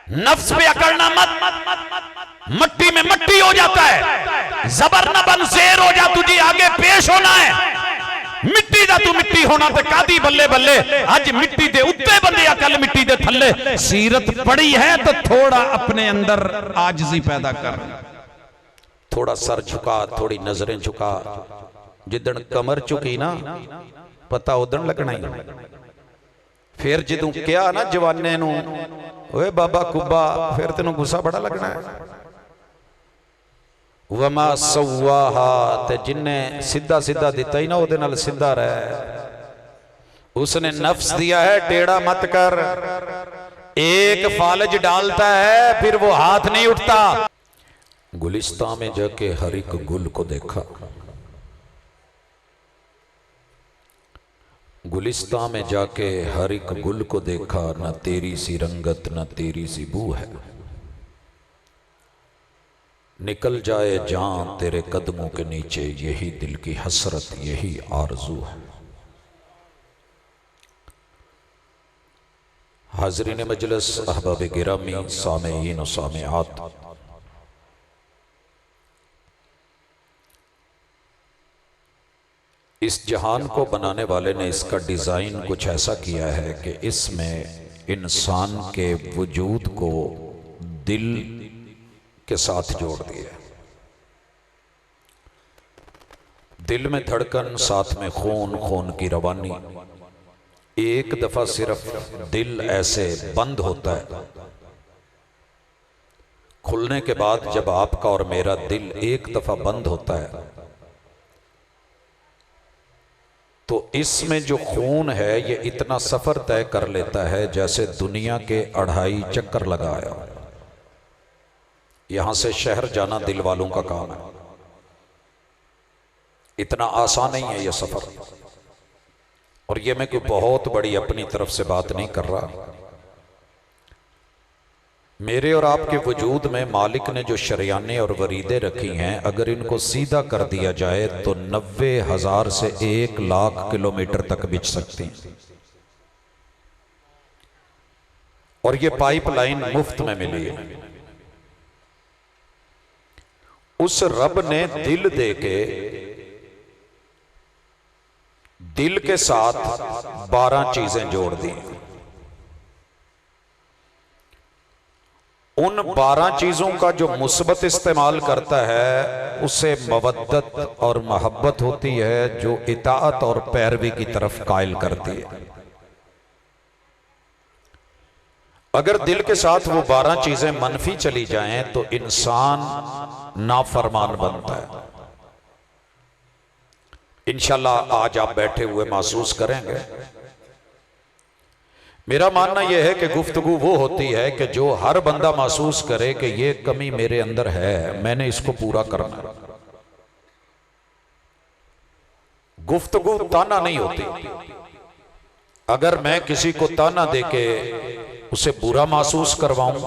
नफ्स पे अकड़ना मत, मट्टी में मट्टी हो जाता है। जबर न बन शेर हो जा, तुझे आगे पेश होना है। मिट्टी दा तू मिट्टी होना ते कादी बल्ले बल्ले, अज मिट्टी दे उत्ते बंदे कल मिट्टी दे थल्ले। सीरत पड़ी है तो थोड़ा अपने अंदर आजिज़ी पैदा कर, थोड़ा सर झुका, थोड़ी नजरें झुका। जिदन कमर झुकी ना पता उदन लगना ही। फिर जदों क्या ना जवाने नूं ओए बाबा कुब्बा, फिर तेनों गुस्सा बड़ा लगना है। वमा सव्वाहा, ते जिन्हें सीधा सीधा दिता ही ना उहदे नाल सीधा रह। उसने नफ्स दिया है टेढ़ा मत कर। एक फालज डालता है फिर वो हाथ नहीं उठता। गुलिस्तां में जाके हर एक गुल को देखा, गुलिस्तां में जाके हर एक गुल को देखा, न तेरी सी रंगत न तेरी सी बू है। निकल जाए जान तेरे कदमों के नीचे, यही दिल की हसरत यही आरज़ू है। हाज़रीन मजलिस, अहबाब गिरामी, सामेईन और सामेआत, इस जहान को बनाने वाले ने इसका डिज़ाइन कुछ ऐसा किया है कि इसमें इंसान के वजूद को दिल के साथ जोड़ दिया। दिल में धड़कन, साथ में खून, खून की रवानी। एक दफा सिर्फ दिल ऐसे बंद होता है, खुलने के बाद जब आपका और मेरा दिल एक दफा बंद होता है तो इसमें जो खून है ये इतना सफर तय कर लेता है जैसे दुनिया के 2.5 चक्कर लगाया। यहां से शहर जाना दिल वालों का काम है, इतना आसान नहीं है यह सफर। और ये मैं कोई बहुत बड़ी अपनी तरफ से बात नहीं कर रहा। मेरे और आपके वजूद में मालिक ने जो शरियाने और वरीदे रखी हैं, अगर इनको सीधा कर दिया जाए तो 90,000 से 1,00,000 किलोमीटर तक बिछ सकती हैं। और ये पाइपलाइन मुफ्त में मिली है। उस रब ने दिल दे के दिल के साथ 12 चीजें जोड़ दी। उन 12 चीजों का जो मुस्बत इस्तेमाल करता है उसे मवद्दत और मोहब्बत होती है, जो इताअत और पैरवी की तरफ कायल करती है। अगर दिल के साथ वो 12 चीजें मनफी चली जाएं तो इंसान नाफरमान बनता है। इंशाल्लाह आज आप बैठे हुए महसूस करेंगे। मेरा मानना यह है कि गुफ्तगू वो होती है कि जो हर बंदा महसूस करे कि ये कमी मेरे अंदर है, मैंने इसको पूरा करना। गुफ्तगू ताना नहीं होती। अगर मैं किसी को ताना देके उसे बुरा महसूस करवाऊं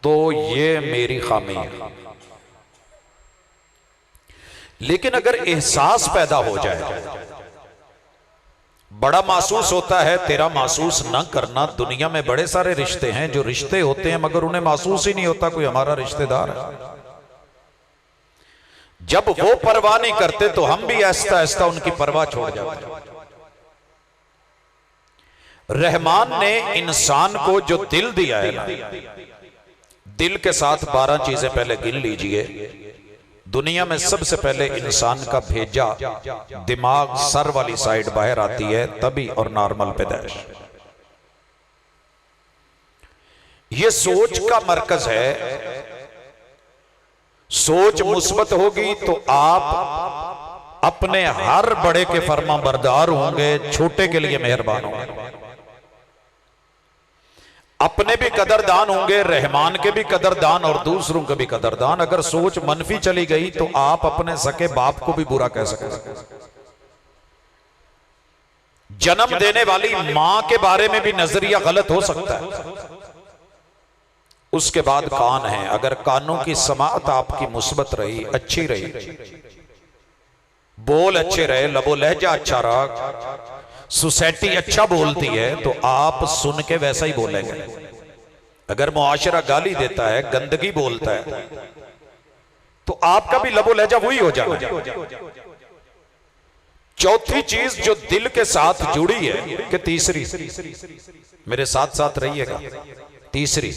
तो ये मेरी खामी है। लेकिन अगर एहसास पैदा हो जाए, बड़ा महसूस होता है, तेरा महसूस ना करना। दुनिया में बड़े सारे रिश्ते हैं जो रिश्ते होते हैं मगर उन्हें महसूस ही नहीं होता कोई हमारा रिश्तेदार है। जब वो परवाह नहीं करते तो हम भी आहिस्ता आहिस्ता उनकी परवाह छोड़ जाते हैं। रहमान ने इंसान को जो दिल दिया है ना, दिल के साथ 12 चीजें पहले गिन लीजिए। दुनिया में सबसे पहले इंसान का भेजा दिमाग, सर वाली साइड बाहर आती है तभी, और नॉर्मल पैदाइश। ये सोच का मरकज है। सोच मुस्बत होगी तो आप अपने हर बड़े के फरमा बरदार होंगे, छोटे के लिए मेहरबान होंगे, अपने भी कदरदान होंगे, रहमान के भी कदरदान और दूसरों के भी कदरदान। अगर सोच मनफी चली गई तो आप अपने सके बाप को भी बुरा कह सकते। जन्म देने वाली मां के बारे में भी नजरिया गलत हो सकता है। उसके बाद कान है। अगर कानों की समाअत आपकी मुस्बत रही, अच्छी रही, बोल अच्छे रहे, लबो लहजा अच्छा रहा, सोसाइटी अच्छा बोलती है तो आप सुन के वैसा ही बोलेंगे। अगर मुआशरा गाली देता है, गंदगी बोलता है, तो आपका भी लबो लहजा वही हो जाए। चौथी चीज जो दिल के साथ जुड़ी है कि तीसरी, मेरे साथ साथ रहिएगा, तीसरी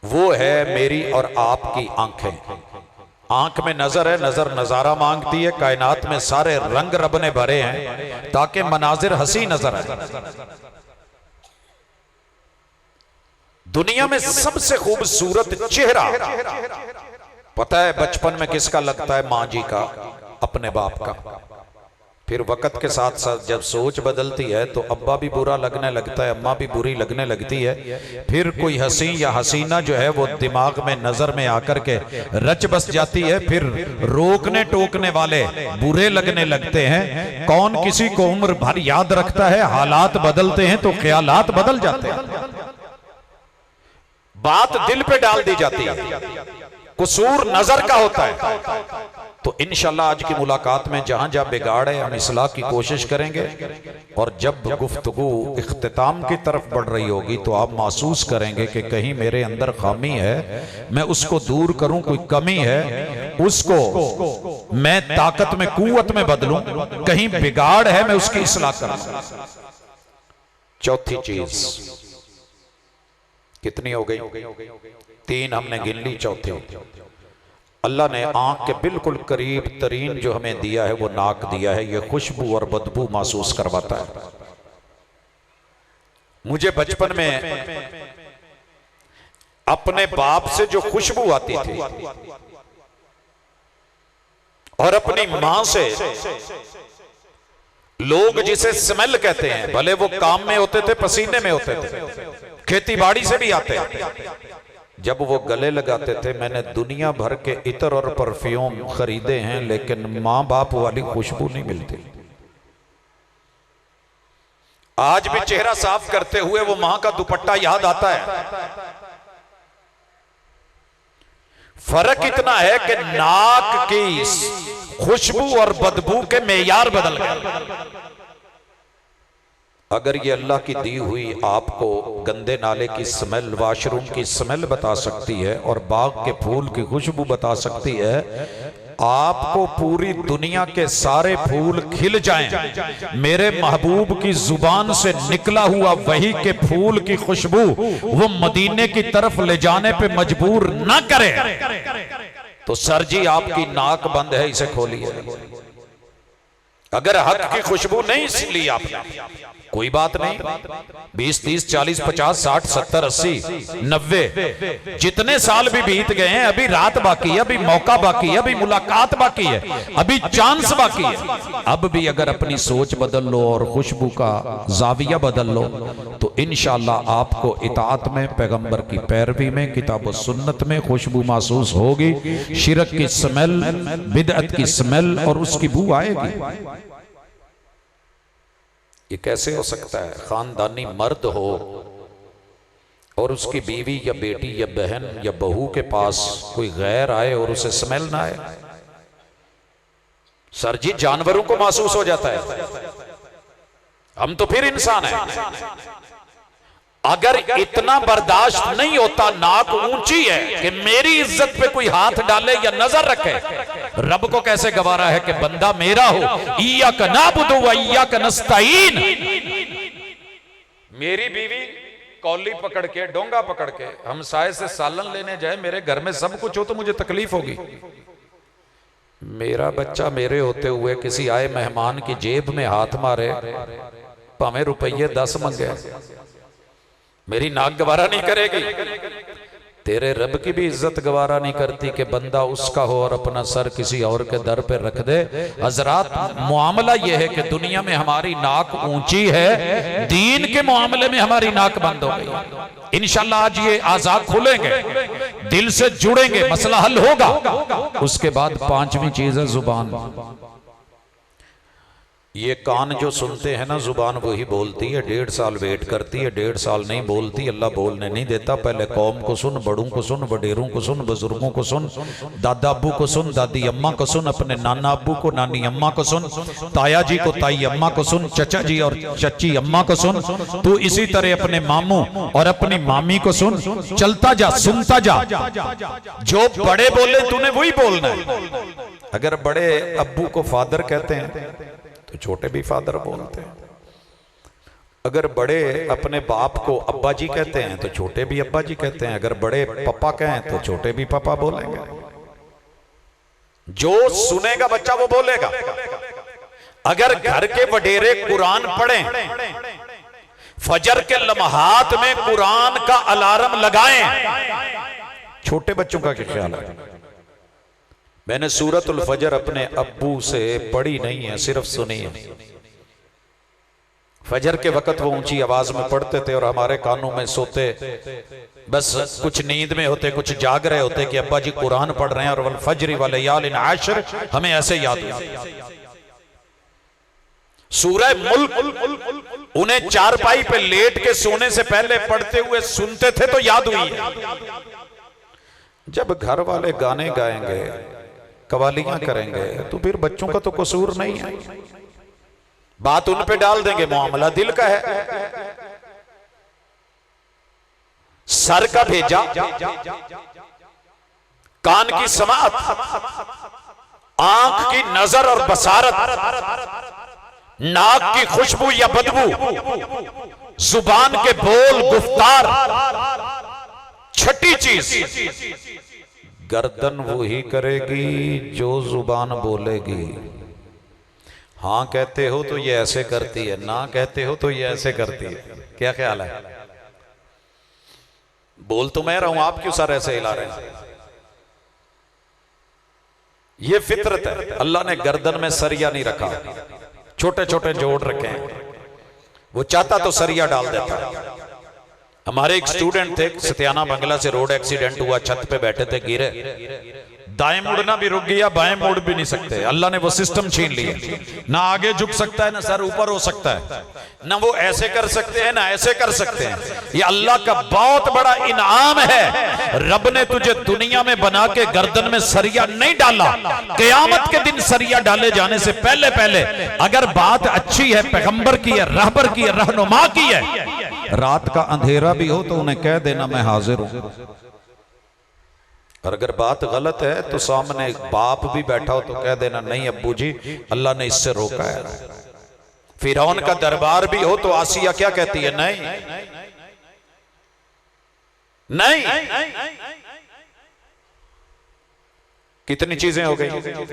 वो है मेरी और आपकी आंखें। आंख में नजर है, नजर नजारा मांगती है। कायनात में सारे रंग रब ने भरे हैं ताकि मनाजिर हंसी नजर आए। दुनिया में सबसे खूबसूरत चेहरा पता है बचपन में किसका लगता है? माँ जी का, अपने बाप का। फिर वक्त के साथ साथ जब सोच बदलती है तो अब्बा भी बुरा लगने लगता है, अम्मा भी बुरी लगने लगती है। फिर कोई हसी या हसीना जो है वो दिमाग में नजर में आकर के रच बस जाती है। फिर रोकने टोकने वाले बुरे लगने लगते हैं। कौन किसी को उम्र भर याद रखता है? हालात बदलते हैं तो ख्यालात बदल जाते हैं। बात दिल पे डाल दी जाती है, कसूर नजर का होता है। तो इंशाल्लाह आज की मुलाकात में जहां जहां बिगाड़ है हम इस्लाह की कोशिश करेंगे। और जब गुफ्तगू इख्तिताम की तरफ बढ़ रही होगी तो आप महसूस करेंगे कि कहीं मेरे अंदर खामी है, मैं उसको दूर करूं, कोई कमी है उसको मैं ताकत में, कुव्वत में बदलूं, कहीं बिगाड़ है मैं उसकी इस्लाह करूं। चौथी चीज कितनी हो गई? 3 हमने गिन ली, चौथी अल्लाह ने आंख के बिल्कुल करीब तरीन जो हमें दिया है वो नाक दिया है। ये खुशबू और बदबू महसूस करवाता है। मुझे बचपन में अपने बाप से जो खुशबू आती थी और अपनी मां से, लोग जिसे स्मेल कहते हैं, भले वो काम में होते थे, पसीने में होते थे, खेती बाड़ी से भी आते हैं, जब वो गले लगाते थे, मैंने दुनिया भर के इत्र और परफ्यूम खरीदे हैं लेकिन मां बाप वाली खुशबू नहीं मिलती। आज भी चेहरा साफ करते हुए वो मां का दुपट्टा याद आता है। फर्क इतना है कि नाक की खुशबू और बदबू के मेयार बदल गए। अगर ये अल्लाह की दी हुई आपको गंदे नाले की स्मेल, वॉशरूम की स्मेल बता सकती है और बाग के फूल की खुशबू बता सकती है, आपको पूरी दुनिया के सारे फूल खिल जाएं, मेरे महबूब की जुबान से निकला हुआ वही के फूल की खुशबू वो मदीने की तरफ ले जाने पे मजबूर ना करे, तो सर जी आपकी नाक बंद है, इसे खोलिए। अगर हक की खुशबू नहीं ली आपने, कोई बात नहीं, 20, 30, 40, 50, 60, 70, 80, 90 जितने साल भी बीत गए हैं, अभी रात बाकी है, अभी मौका बाकी है, अभी मुलाकात बाकी है, अभी चांस बाकी है। अब भी अगर अपनी सोच बदल लो और खुशबू का जाविया बदल लो तो इंशाअल्लाह आपको इताअत में, पैगंबर की पैरवी में, किताब और सुन्नत में खुशबू महसूस होगी। शिरक की स्मेल, बिदअत की स्मेल और उसकी बू आएगी। ये कैसे हो सकता है? खानदानी मर्द हो और उसकी बीवी या बेटी या बहन या बहू के पास कोई गैर आए और उसे स्मेल ना आए। सर जी जानवरों को महसूस हो जाता है, हम तो फिर इंसान हैं। अगर इतना बर्दाश्त नहीं होता, नाक ऊंची है कि मेरी इज्जत पे कोई हाथ डाले या नजर रखे, रब को कैसे गवारा है कि बंदा मेरा हो। इय्याक नअबुदु व इय्याक नस्तईन। मेरी बीवी कौली पकड़ के, डोंगा पकड़ के हमसाये से सालन लेने जाए, मेरे घर में सब कुछ हो तो मुझे तकलीफ होगी। मेरा बच्चा मेरे होते हुए किसी आए मेहमान की जेब में हाथ मारे, भावें रुपये 10 मंगे, मेरी नाक गवारा नहीं करेगी। तेरे रब की भी इज्जत गवारा नहीं करती कि बंदा उसका हो और अपना सर किसी और के दर पे रख दे। हजरात, मुआमला यह है कि दुनिया में हमारी नाक ऊंची है, दीन के मामले में हमारी नाक बंद हो गई। इंशाल्लाह आज ये आजाद खुलेंगे, दिल से जुड़ेंगे, मसला हल होगा। उसके बाद 5वीं चीज है जुबान। ये कान जो सुनते हैं ना, जुबान वही बोलती है। 1.5 साल वेट करती है, 1.5 साल नहीं बोलती, अल्लाह बोलने नहीं देता। पहले कौम को सुन, बड़ों को सुन, वडेरों को सुन, बुजुर्गों को सुन, दादा अब्बू को सुन, दादी अम्मा को सुन, अपने नाना अब्बू को, नानी अम्मा को सुन, ताया जी को, ताई अम्मा को सुन, चचा जी और चची अम्मा को सुन। तू इसी तरह अपने मामू और अपनी मामी को सुन, चलता जा, सुनता जा। जो बड़े बोले तूने वही बोलना है। अगर बड़े अब्बू को फादर कहते हैं तो छोटे भी फादर बोलते हैं। अगर बड़े अपने बाप को अब्बा जी कहते हैं तो छोटे भी अब्बा जी कहते हैं। अगर बड़े पापा कहें तो छोटे भी पापा बोलेंगे। जो सुनेगा बच्चा वो बोलेगा। अगर घर के वडेरे कुरान पढ़ें, फजर के लम्हात में कुरान का अलार्म लगाएं, छोटे बच्चों का क्या ख्याल है? मैंने सूरतुल फजर अपने अब्बू से पढ़ी नहीं है, सिर्फ सुनी है। फजर के वक्त वो ऊंची आवाज में पढ़ते थे और हमारे कानों में सोते, बस कुछ नींद में होते, कुछ जाग रहे होते कि अब्बा जी कुरान पढ़ रहे हैं और वल फजरी वल लयालिन आशर, हमें ऐसे याद है। सूरह मुल्क उन्हें चारपाई पे लेट के सोने से पहले पढ़ते हुए सुनते थे तो याद हुई है। जब घर वाले गाने गाएंगे, कवालियां करेंगे, तो फिर बच्चों का तो कसूर नहीं है। बात उन पे डाल देंगे, मामला दिल का है। सर का भेजा, कान की समात, आंख की नजर और बसारत, नाक की खुशबू या बदबू, जुबान के बोल गुफ्तार, छठी चीज गर्दन वो ही करेगी जो जुबान बोलेगी। हां कहते हो तो ये ऐसे करती है, ना कहते हो तो ये ऐसे करती है। क्या ख्याल है? बोल तो मैं रहा हूं, आप क्यों सर ऐसे हिला रहे हैं? ये फितरत है। अल्लाह ने गर्दन में सरिया नहीं रखा, छोटे छोटे जोड़ रखे हैं। वो चाहता तो सरिया डाल देता। हमारे एक स्टूडेंट थे, सत्याना बंगला से रोड एक्सीडेंट हुआ, छत पे बैठे थे, गिरे, दाएं मुड़ना भी रुक गया, बाएं मुड़ भी नहीं सकते। अल्लाह ने वो सिस्टम छीन लिया। ना आगे झुक सकता है, ना सर ऊपर हो सकता है, ना वो ऐसे कर सकते हैं, ना ऐसे कर सकते हैं। ये अल्लाह का बहुत बड़ा इनाम है। रब ने तुझे दुनिया में बना के गर्दन में सरिया नहीं डाला। क़यामत के दिन सरिया डाले जाने से पहले पहले अगर बात अच्छी है, पैगंबर की है, रहबर की है, रहनुमा की है, रात का अंधेरा भी हो तो उन्हें कह देना मैं हाजिर हूं। और अगर बात गलत है तो सामने बाप भी बैठा हो तो कह देना नहीं अब्बू जी, अल्लाह ने इससे रोका है। फिरौन का दरबार भी हो तो आसिया क्या कहती है? नहीं नहीं। कितनी चीजें हो गई?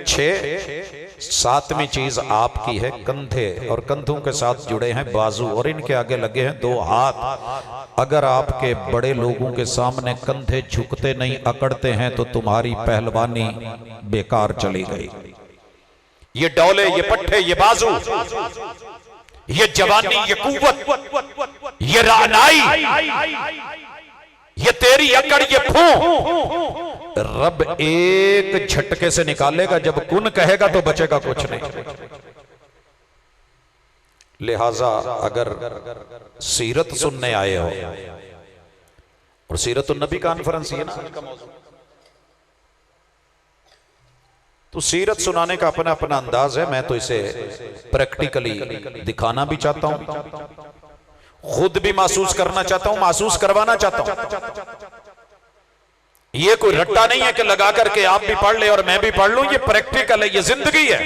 6। 7वीं चीज आपकी है कंधे, और कंधों के साथ जुड़े हैं बाजू, और इनके आगे लगे हैं 2 हाथ। अगर आपके बड़े लोगों के सामने कंधे झुकते नहीं, अकड़ते हैं, तो तुम्हारी पहलवानी बेकार चली गई। ये डौले, ये पट्टे, ये बाजू, ये जवानी, ये कुव्वत, ये रानाई, ये तेरी अकड़, ये फूं, रब एक झटके से निकालेगा। जब कुन कहेगा तो बचेगा कुछ नहीं। लिहाजा अगर सीरत सुनने आए हो, और सीरत नबी कॉन्फ्रेंस है ना, तो सीरत सुनाने का अपना अपना अंदाज है। मैं तो इसे प्रैक्टिकली दिखाना भी चाहता हूं, खुद भी महसूस करना चाहता हूं, महसूस करवाना चाहता हूं। ये कोई रट्टा नहीं है कि लगा करके आप भी पढ़ ले और मैं भी पढ़ लूं। ये प्रैक्टिकल है, ये जिंदगी है,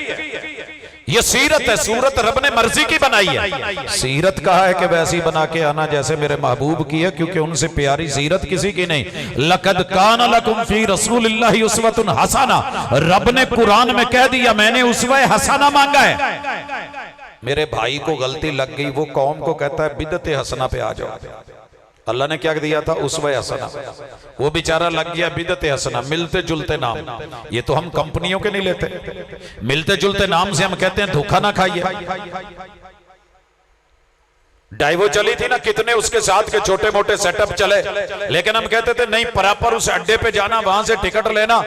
ये सीरत है। सूरत रब ने मर्जी की बनाई है। सीरत कहा है कि वैसी बना के आना जैसे मेरे महबूब की है, क्योंकि उनसे प्यारी सीरत किसी की नहीं। लक़द कान लकुम फी रसूलिल्लाहि उस्वतुन हसना, रब ने कुरान में कह दिया मैंने उस्वे हसना मांगा है। मेरे भाई को गलती लग गई, वो कौम को कहता है बिदते हसना पे आ जाओ। अल्लाह ने क्या दिया था? उस्वे हसना। वो बेचारा लग गया बिदते हसना, मिलते जुलते नाम। ये तो हम कंपनियों के नहीं लेते, मिलते जुलते नाम से हम कहते हैं धोखा ना खाइए। डाइवो चली थी ना, कितने उसके साथ के छोटे मोटे सेटअप चले, लेकिन हम कहते थे नहीं, प्रॉपर उस अड्डे पे जाना, वहां से टिकट लेना,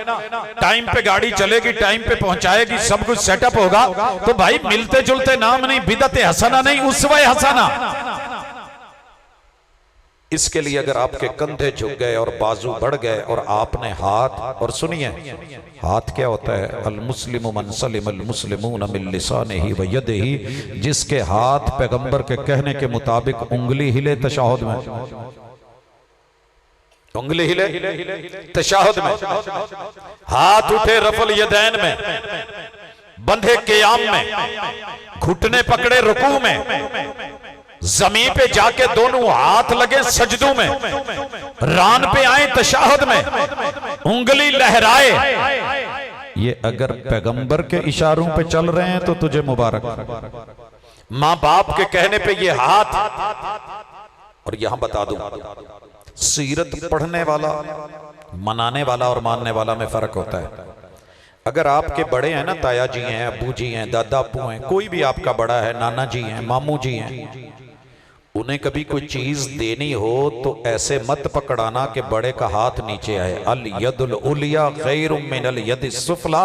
टाइम पे गाड़ी चलेगी, टाइम पे पहुंचाएगी, सब कुछ सेटअप होगा। तो भाई मिलते जुलते नाम नहीं, बिदत हसना नहीं, उसवे हसना। इसके लिए अगर आपके कंधे झुक गए और बाजू बढ़ गए और आपने हाथ, और सुनिए हाथ क्या होता है, अल मुस्लिमु मन सलिमल मुस्लिमून मिन लिसानिही व यदिही, जिसके हाथ पैगंबर के कहने के मुताबिक उंगली हिले तशहुद में, उंगली हिले तशहुद में, हाथ उठे रफल यदैन में, बंधे क़याम में, घुटने पकड़े रुकू में, जमीन पे जाके दोनों हाथ लगे सजदों में, रान पे आए तशहुद में, उंगली लहराए, ये अगर पैगंबर के इशारों पे चल रहे हैं तो तुझे मुबारक। मां बाप के कहने पे ये हाथ। और यहां बता दूं, सीरत पढ़ने वाला, मनाने वाला और मानने वाला में फर्क होता है। अगर आपके बड़े हैं ना, ताया जी हैं, अबू जी हैं, दादा अबू हैं, कोई भी आपका बड़ा है, नाना जी हैं, मामू जी हैं, उन्हें कभी कोई चीज देनी हो तो ऐसे मत पकड़ाना कि बड़े का हाथ नीचे आए। अल यदुल उलिया गैरुम मिनल यदिस सुफला,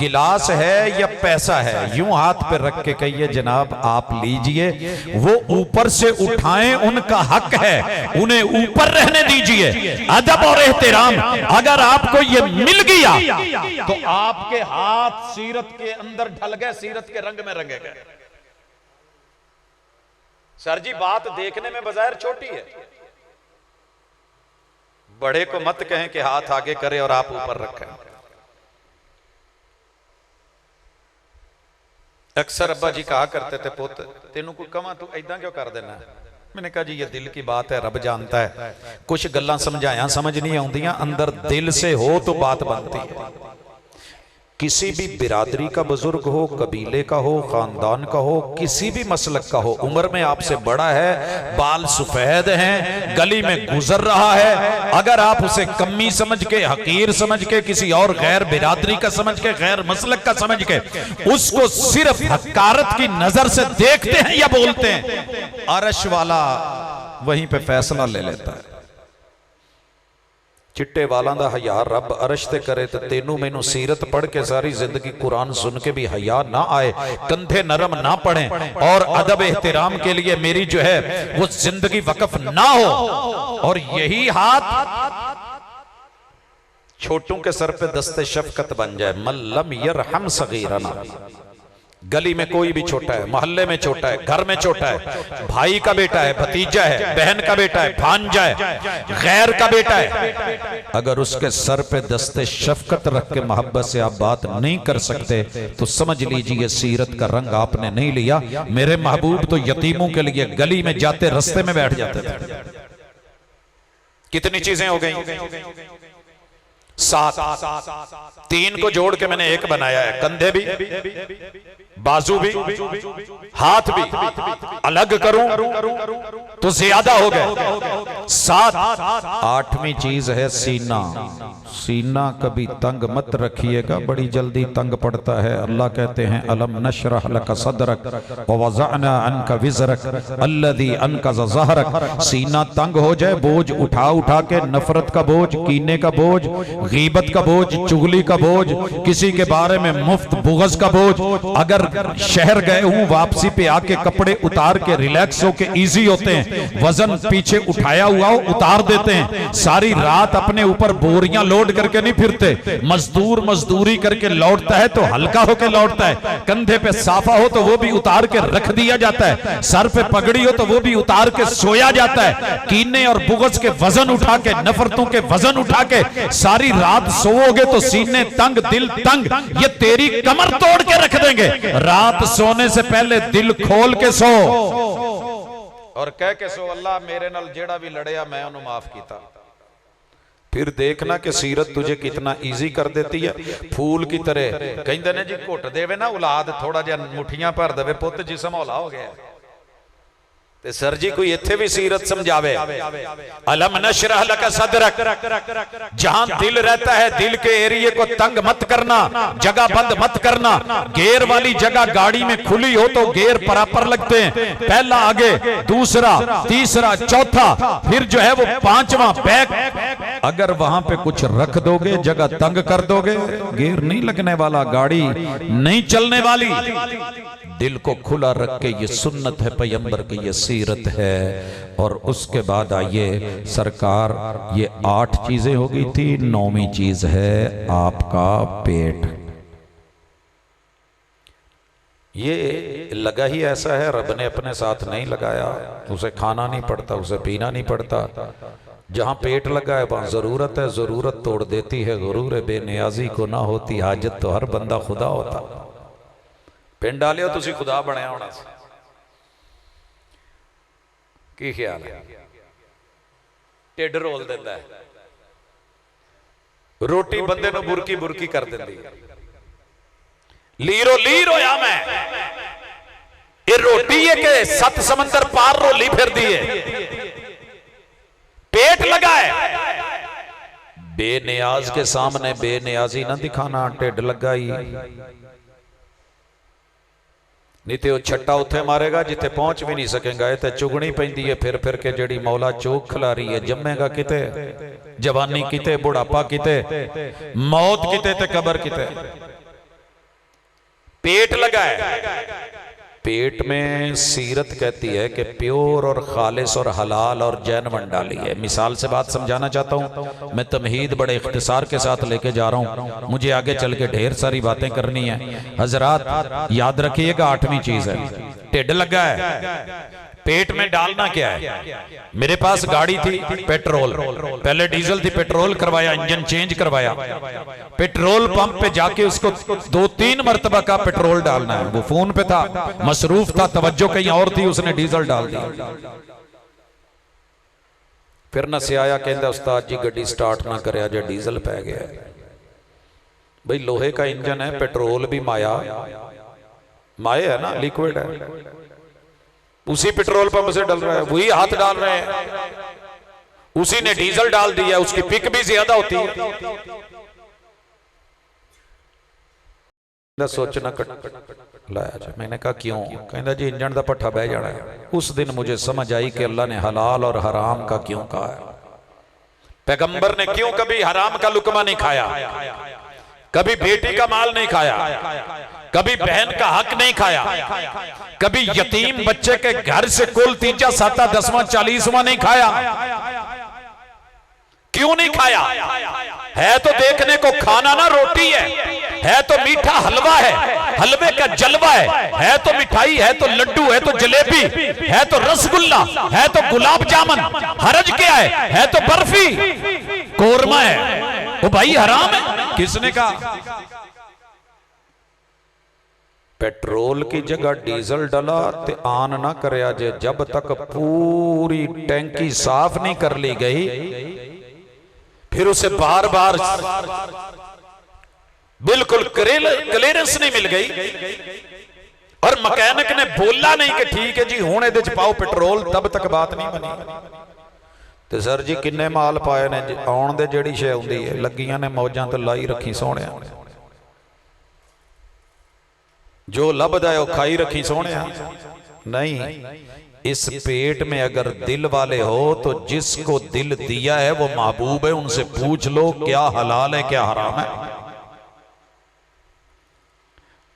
गिलास है या पैसा है, यूं हाथ पे रख के कहिए जनाब आप लीजिए, वो ऊपर से उठाएं, उनका हक है, उन्हें ऊपर रहने दीजिए। अदब और एहतराम, अगर आपको ये मिल गया तो आपके हाथ सीरत के अंदर ढल गए, सीरत के रंग में रंगे गए। सर जी बात देखने में बाजार छोटी है, बड़े को मत कहें कि हाथ आगे करे और आप ऊपर रखें। अक्सर अब्बा जी कहा करते थे, पुत तेनू कोई कमा तू ऐदा क्यों कर देना। मैंने कहा जी ये दिल की बात है, रब जानता है, कुछ गल्लां समझाया समझ नहीं आउंदियां, अंदर दिल से हो तो बात बनती है। किसी भी बिरादरी का बुजुर्ग हो, कबीले का हो, खानदान का हो, किसी भी मसलक का हो, उम्र में आपसे बड़ा है, बाल सफेद हैं, गली में गुजर रहा है, अगर आप उसे कमी समझ के, हकीर समझ के, किसी और गैर बिरादरी का समझ के, गैर मसलक का समझ के उसको सिर्फ हकारत की नजर से देखते हैं या बोलते हैं, अर्श वाला वहीं पे फैसला ले लेता है। चिट्टे वालों का हया रब अरश ते करे तो तेनू मैनू सीरत पढ़ के सारी जिंदगी कुरान सुन के भी हया ना आए, कंधे नरम ना पड़े और अदब एहतराम के लिए मेरी जो है वो जिंदगी वक्फ ना हो। और यही हाथ छोटों के सर पे दस्ते शफकत बन जाए। मल्लम यरहम सगीरना, गली में कोई भी छोटा है, मोहल्ले में छोटा है, घर में छोटा है, भाई का बेटा है, भतीजा है, बहन का बेटा है, भांजा है, गैर का बेटा है, अगर उसके सर पे दस्ते शफकत रख के मोहब्बत से आप बात नहीं कर सकते तो समझ लीजिए सीरत का रंग आपने नहीं लिया। मेरे महबूब तो यतीमों के लिए गली में जाते रस्ते में बैठ जाते थे। कितनी चीजें हो गई, 7, 3 को जोड़ के मैंने एक बनाया है। कंधे भी, बाजू भी, हाथ भी अलग करूं तो ज्यादा हो गए 7। 8वीं चीज है सीना। सीना कभी तंग मत रखिएगा, बड़ी जल्दी तंग पड़ता है। अल्लाह कहते हैं अलम नशरह लका सदरक व वज़अना अन्का विज़रक अल्लज़ी अनक़ज़ ज़हरक। सीना तंग हो जाए, बोझ उठा उठा के, नफरत का बोझ, कीने का बोझ, गीबत का बोझ, चुगली का बोझ, किसी के बारे में मुफ्त बुग़ज़ का बोझ। अगर शहर गए हूं, वापसी पे आके कपड़े उतार के रिलैक्स होके इजी होते हैं, वजन पीछे उठाया हुआ हो उतार देते हैं। सारी रात अपने ऊपर बोरियां लोड करके नहीं फिरते। मजदूर मजदूरी करके लौटता है तो हल्का होके लौटता है। कंधे पे साफा हो तो वो भी उतार के रख दिया जाता है। सर पे पगड़ी हो तो वो भी उतार के सोया जाता है। कीने और बुग़ज़ के वजन उठा के, नफरतों के वजन उठा के सारी रात सोओगे तो सीने तंग, दिल तंग, ये तेरी कमर तोड़ के रख देंगे। रात सोने से पहले दिल खोल के सो और कह के सो अल्लाह मेरे नाल जेड़ा भी लड़िया मैं उन्हें माफ कीता। फिर देखना कि सीरत तुझे कितना इजी कर देती है। फूल की तरह कहते ने जी घुट देवे ना औलाद, थोड़ा जिहा मुठियां भर देवे, पुत जिसम हौला हो गया। ते सर जी कोई इत्थे भी सीरत समझावे। अलम नशरह लक सदरक, जहां दिल रहता है दिल के एरिए को तंग मत करना, जगह बंद मत करना। गेयर वाली जगह गाड़ी में खुली हो तो गेयर बराबर लगते हैं, पहला आगे, दूसरा, तीसरा, चौथा, फिर जो है वो पांचवा बैक। अगर वहां पे कुछ रख दोगे, जगह तंग कर दोगे, गेयर नहीं लगने वाला, गाड़ी नहीं चलने वाली। दिल को खुला रख के, ये सुन्नत है पैगंबर की, ये सीरत है। और उसके बाद आइए सरकार, ये 8 चीजें हो गई थी, 9वीं चीज है आपका पेट। ये लगा ही ऐसा है, रब ने अपने साथ नहीं लगाया, उसे खाना नहीं पड़ता, उसे पीना नहीं पड़ता। जहां पेट लगा है वहां जरूरत है, जरूरत तोड़ देती है गुरूर, बेनियाजी को ना होती हाजत तो हर बंदा खुदा होता। पिंड डालियो तुसी खुदा बनया होना की ख्याल है? ढिड रोल देता है, रोटी बंदे नूं बुरकी बुरकी कर देती है। लीरो लीर होया मैं, ये रोटी है कि 7 समंदर पार रोली फिर दी है। पेट लगा है, बेनियाज के सामने बेनियाजी ना दिखाना, ढिड लगा ही नहीं तो छट्टा उत्थे मारेगा जिथे पहुंच भी नहीं सकेगा। ये चुगनी पैंदी है फिर फिर के, जड़ी मौला चोक खिलारी है। जम्मेगा किते जवानी, किते बुढ़ापा, किते मौत, किते ते कबर, किते। पेट लगा है, पेट में सीरत कहती है कि प्योर और खालिस और हलाल और जैनवन डाली है। मिसाल से बात समझाना चाहता हूँ, मैं तमहीद बड़े इख्तिसार के साथ लेके जा रहा हूँ, मुझे आगे चल के ढेर सारी बातें करनी है। हजरात याद रखिएगा, 8वीं चीज है ढिड लगा है। पेट में डालना क्या है? मेरे पास गाड़ी थी पेट्रोल, पहले डीजल थी, पेट्रोल करवाया, इंजन चेंज करवाया। पेट्रोल पंप पे जाके उसको 2-3 मरतबा का पेट्रोल डालना है। वो फोन पे था, मसरूफ था, तवज्जो कहीं और थी, उसने डीजल डाल दिया। फिर न से आया, कहता उस्ताद जी गड्डी स्टार्ट ना करे, अजे डीजल पै गया। भाई लोहे का इंजन है, पेट्रोल भी माया, माए है ना, लिक्विड है, उसी पेट्रोल पंप से डल रहा है, वही हाथ डाल रहे हैं, उसी ने डीजल डाल दिया, उसकी पिक भी ज्यादा होती है। सोचना लाया, मैंने कहा क्यों? कहता जी इंजन का भट्ठा बह जाना है। उस दिन मुझे समझ आई कि अल्लाह ने हलाल और हराम का क्यों कहा है। पैगंबर ने क्यों कभी हराम का लुकमा नहीं खाया, कभी बेटी का माल नहीं खाया, कभी बहन का हक नहीं खाया, कभी यतीम बच्चे के घर से कुल 3, 7, 10, 40वां नहीं खाया। क्यों नहीं खाया? है तो देखने को खाना ना रोटी है तो मीठा हलवा है, हलवे का जलवा है तो मिठाई, है तो लड्डू, है तो जलेबी, है तो रसगुल्ला, है तो गुलाब जामुन। हरज क्या है तो बर्फी, कोरमा है। वो भाई हराम है, किसने कहा? पेट्रोल की जगह डीजल डला ते आन ना करया जे, जब तक पूरी टैंकी साफ नहीं कर ली गई, फिर उसे बार बार बिल्कुल क्लियरेंस नहीं मिल गई, और मैकेनिक ने बोला नहीं कि ठीक है जी हुण इहदे च पाओ पेट्रोल, तब तक बात नहीं बनी। ते सर जी किन्ने माल पाए ने, आउण दे जिहड़ी शै आउंदी है, लगियां ने मौजां ते लाई रखी सोहणिया, जो लभदा है वो खाई रखी सोहणिया। नहीं, इस पेट में अगर दिल वाले हो तो जिसको दिल दिया है वो महबूब है, उनसे पूछ लो क्या हलाल है क्या हराम है।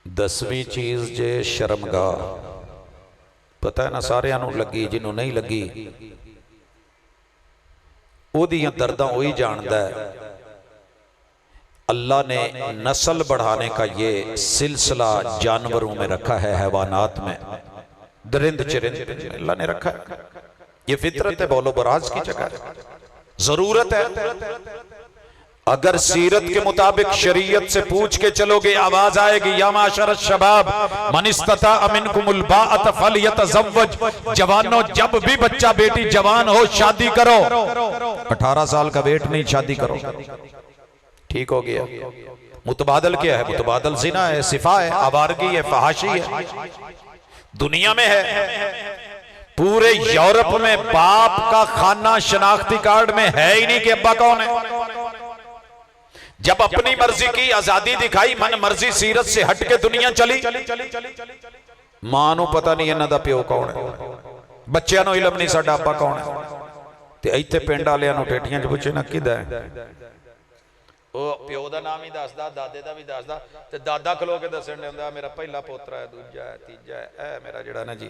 10वीं चीज जे शर्मगाह, पता है ना सारियां नूं लगी, जिन्हों नहीं लगी ओदियां दर्दां वही जानदा है। अल्लाह ने नस्ल बढ़ाने का ये सिलसिला जानवरों में रखा है, हैवानात में, दरिंद चिरिंद अल्लाह ने रखा है। ये फितरत है, बोलो बराज की जगह है, जरूरत है। अगर सीरत के मुताबिक शरीयत से पूछ के चलोगे, आवाज आएगी या माशर शबाब मन इस्तता मिनकुमुल बाअत फलयतज़व्वज। जवानों, जब भी बच्चा बेटी जवान हो शादी करो। 18 साल का वेट नहीं, शादी करो, ठीक हो गया। मुतबादल क्या है? मुतबादल जिना है, सिफा है, आवारगी है, फहाशी है, दुनिया में है। पूरे यूरोप में बाप का खाना शनाख्ती कार्ड में है ही नहीं कि अब्बा कौन है। जब अपनी मर्जी की आजादी दिखाई, मन मर्जी सीरत से हट के दुनिया चली, मां नूं पता नहीं इन्हां दा प्यो कौन है, बच्चों नूं इलम नहीं साडा अब्बा कौन है। ते इत्थे पिंड वालियां नूं ठेठियां च पुछे ना किदा है, ਉਹ ਪਿਓ ਦਾ ਨਾਮ ਹੀ ਦੱਸਦਾ, ਦਾਦੇ ਦਾ ਵੀ ਦੱਸਦਾ, ਤੇ ਦਾਦਾ ਖਲੋ ਕੇ ਦੱਸਣ ਦਿੰਦਾ ਮੇਰਾ ਪਹਿਲਾ ਪੋਤਰਾ ਹੈ, दूजा है, तीजा है, ਇਹ मेरा ਜਿਹੜਾ ना जी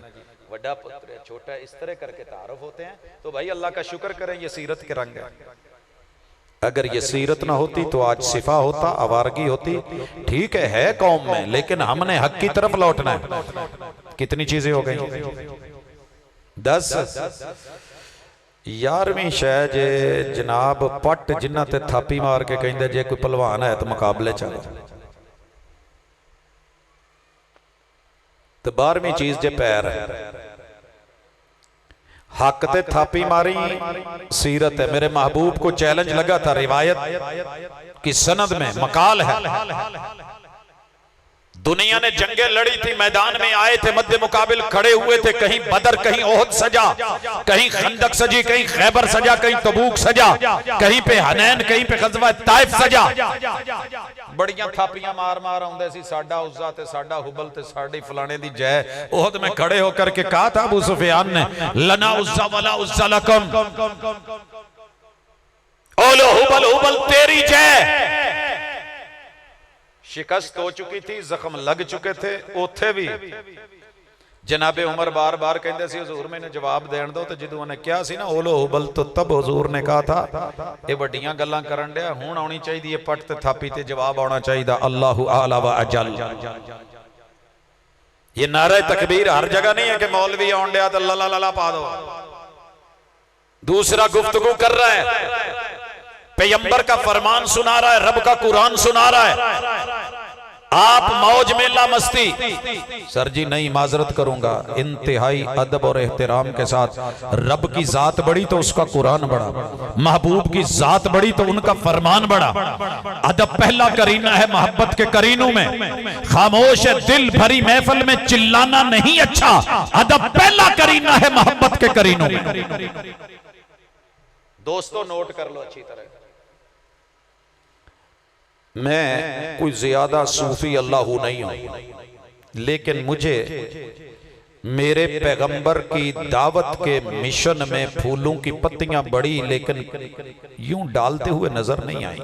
बड़ा पुत्र है, छोटा है। इस तरह करके तारुफ होते हैं। तो भाई अल्लाह का शुक्र करें ये सीरत के रंग है। अगर ये सीरत ना होती तो आज सिफा होता, आवारगी होती। ठीक है कौम में, लेकिन हमने हक की तरफ लौटना है। कितनी चीजें हो गई, 10 11वीं शह जे जनाब पट जिन्हां ते थापी मार के कहंदे जे कोई पहलवान है तो मुकाबले चलो। तो 12वीं चीज जे पैर है, हक ते थापी मारी सीरत है। मेरे महबूब को चैलेंज लगा था, रिवायत की सनद में मकाल है, दुनिया ने जंगे लड़ी थी, मैदान में आए थे, मध्य मुकाबिल खड़े हुए थे। कहीं बदर, कहीं ओहद सजा, कहीं खंदक सजी, कहीं खैबर सजा, कहीं तबूक सजा, कहीं पे हनैन, कहीं पे गज़वा ताइफ सजा। बड़ियां थापियां मार मार आउंदे सी, साडा उज़्ज़ा ते साडा हुबल ते साडी फलाने दी जय। ओहद में खड़े होकर के कहा था अबू सुफियान ने, लना उज़्ज़ा वला उज़्ज़ा लकुम, ओलो हुबल हुबल तेरी जय। शिकस्त हो चुकी थी, जख्म लग चुके थे। उथे भी जनाबे उमर बार बार कहते सी हुजूर मैंने जवाब देन दो। तो जदों उन्हें कहा सी ना ओलो हुबल, तो तब हुजूर ने कहा था ये वड्डियां गल्लां करन दिया, हुण आउणी चाहिदी है पट ते थापी ते जवाब आउणा चाहिदा। अल्लाहु आला व अजल। ये नारे तकबीर हर जगह नहीं है कि मौलवी आउण दिया तो ला ला ला पा दो। दूसरा गुफ्तगू कर रहा है, पैगंबर का फरमान सुना रहा है, रब का कुरान सुना रहा है, आप मौज मेला मस्ती। सर जी नहीं, माजरत करूंगा, इंतहाई अदब और एहतराम के साथ। रब की जात बड़ी तो उसका कुरान बड़ा, महबूब की जात बड़ी तो उनका फरमान बड़ा। अदब पहला करीना है मोहब्बत के करीनों में। खामोश है दिल भरी महफिल में चिल्लाना नहीं अच्छा, अदब पहला करीना है मोहब्बत के करीनों में। दोस्तों नोट कर लो अच्छी तरह, मैं कोई ज्यादा सूफी अल्लाहू नहीं हूं, लेकिन मुझे मेरे पैगंबर की दावत के मिशन में फूलों की पत्तियां बड़ी लेकिन यूं डालते हुए नजर नहीं आई।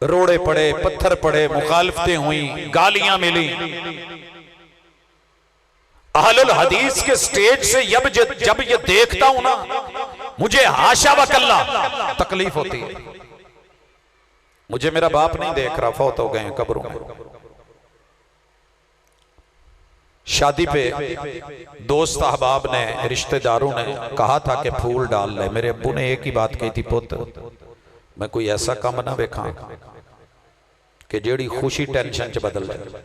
रोड़े पड़े, पत्थर पड़े, मुखालफतें हुई, गालियां मिली। अहलुल हदीस के स्टेज से जब ये देखता हूं ना, मुझे हाशा वकल्ला तकलीफ होती है। मुझे मेरा बाप नहीं देख रहा, फौत हो गए हैं कब्रों में। शादी पे दोस्त अहबाब ने, रिश्तेदारों ने कहा था कि फूल डाल ले। मेरे अब्बू ने एक ही बात कही थी, पुत्र मैं कोई ऐसा काम ना वेखा कि जेड़ी खुशी टेंशन च बदल जाए।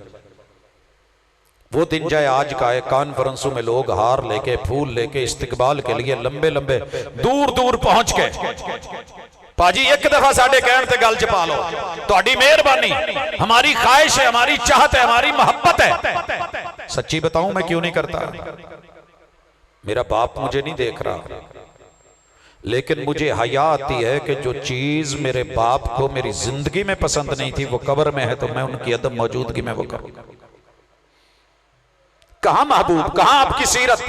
वो दिन जाए आज का है, कॉन्फ्रेंसों में लोग हार लेके, फूल लेके इस्तकबाल के लिए लंबे लंबे दूर दूर पहुंच के। पाजी एक दफा साडे कहण ते गल च पा लो, तुहाडी मेहरबानी, हमारी ख्वाहिश है, हमारी चाहत है, हमारी मोहब्बत है। सच्ची बताऊं मैं क्यों नहीं करता, मेरा बाप मुझे नहीं देख रहा, लेकिन मुझे हया आती है कि जो चीज मेरे बाप को मेरी जिंदगी में पसंद नहीं थी वो कब्र में है, तो मैं उनकी अदम मौजूदगी में वो करूंगा। कहां महबूब, कहां आपकी सीरत।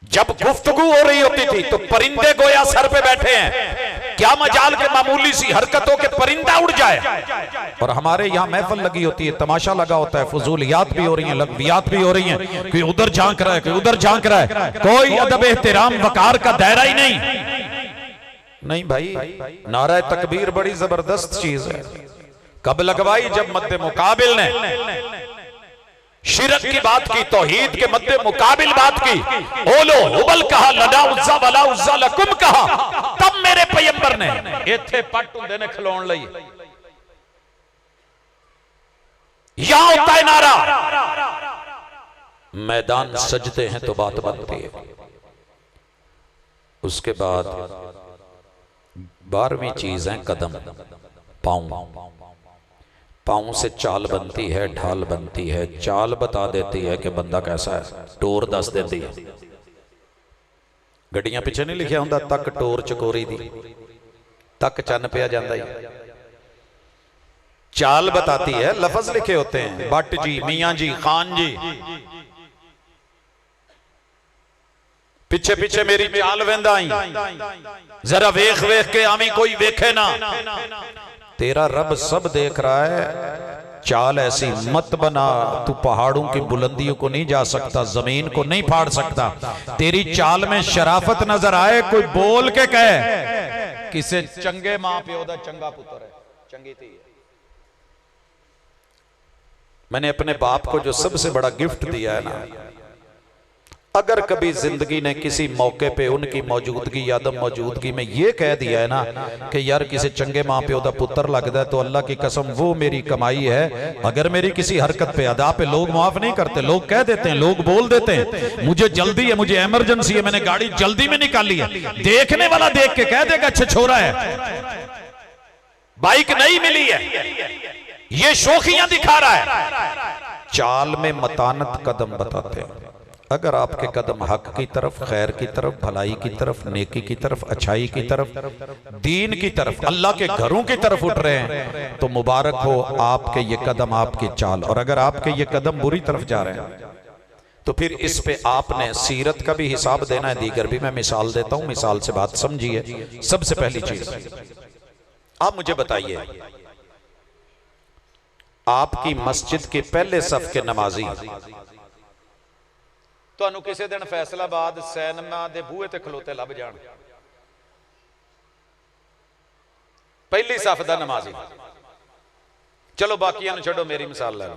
जब गुफ्तगू हो रही होती थी तो परिंदे गोया सर पे बैठे हैं, क्या मजाल के मामूली सी हरकतों के परिंदा उड़ जाए। और हमारे यहाँ महफिल लगी होती है, तमाशा लगा होता है, फजूलियात भी हो रही हैं, लगवियात भी हो रही हैं, कोई उधर झांक रहा है, कोई उधर झांक रहा है, कोई अदब एहतराम वकार का दायरा ही नहीं भाई। नारा तकबीर बड़ी जबरदस्त चीज है। कब लगवाई, जब मद्दे मुकाबिल ने शिरक की बात की, तौहीद के मद्दे मुकाबिल बात की, ओलो हुबल कहा, लना उज़्ज़ा वला उज़्ज़ा लकुम कहा, तब मेरे पैगंबर ने इत्थे पट हुंदे ने खलोण लई। यहां होता है नारा, मैदान सजते हैं तो बात बनती है। उसके बाद 12वीं चीज है कदम, पांव। पाँव से चाल बनती है, ढाल बनती है। चाल बता देती है कि बंदा कैसा है, टोर दस देती है। गड्डियां पिछे नहीं लिखा होंदा तक टोर चकोरी दी, तक चन्न पिया जांदा ही। चाल बताती है, लफ्ज लिखे होते हैं, भट्ट जी, मियां जी, खान जी। पिछे पिछे मेरी चाल वेंदा आई, जरा वेख वेख के आवी कोई वेखे ना। तेरा रब सब देख रहा है, चाल ऐसी मत बना। तू पहाड़ों की बुलंदियों को नहीं जा सकता, जमीन को नहीं फाड़ सकता। तेरी चाल में शराफत नजर आए, कोई बोल के कहे किसे चंगे मां प्यो दा चंगा पुत्र है, चंगी थी है। मैंने अपने बाप को जो सबसे बड़ा गिफ्ट दिया है ना, अगर कभी जिंदगी ने किसी मौके पे उनकी मौजूदगी या अदम मौजूदगी में ये कह दिया है ना कि यार किसी चंगे मां प्यो दा पुत्र लगता है, तो अल्लाह की कसम वो मेरी कमाई है। अगर मेरी किसी हरकत पे, अदा पे लोग माफ नहीं करते, लोग कह देते हैं, लोग बोल देते हैं मुझे जल्दी है, मुझे इमरजेंसी है, मैंने गाड़ी जल्दी में निकाली है, देखने वाला देख के कह देगा अच्छा छोरा है, बाइक नहीं मिली है, ये शोखियां दिखा रहा है। चाल में मतानत कदम बताते हैं। अगर आपके कदम हक की तरफ, खैर की तरफ, भलाई की तरफ, नेकी की तरफ, अच्छाई की तरफ, दीन की तरफ, अल्लाह के घरों की तरफ उठ रहे हैं, तो मुबारक हो आपके ये कदम, आपकी चाल। और अगर आपके ये कदम बुरी तरफ जा रहे हैं तो फिर इस पे आपने सीरत का भी हिसाब देना है, दीगर भी। मैं मिसाल देता हूं, मिसाल से बात समझिए। सबसे पहली चीज आप मुझे बताइए, आपकी मस्जिद के पहले सफ के नमाजी ਤੁਹਾਨੂੰ ਕਿਸੇ दिन फैसलाबाद सैनमा दे बूहे ते खलोते लभ जाण, पहली सफ दा नमाजी। चलो बाकियां छड्डो, मेरी मिसाल ले लो।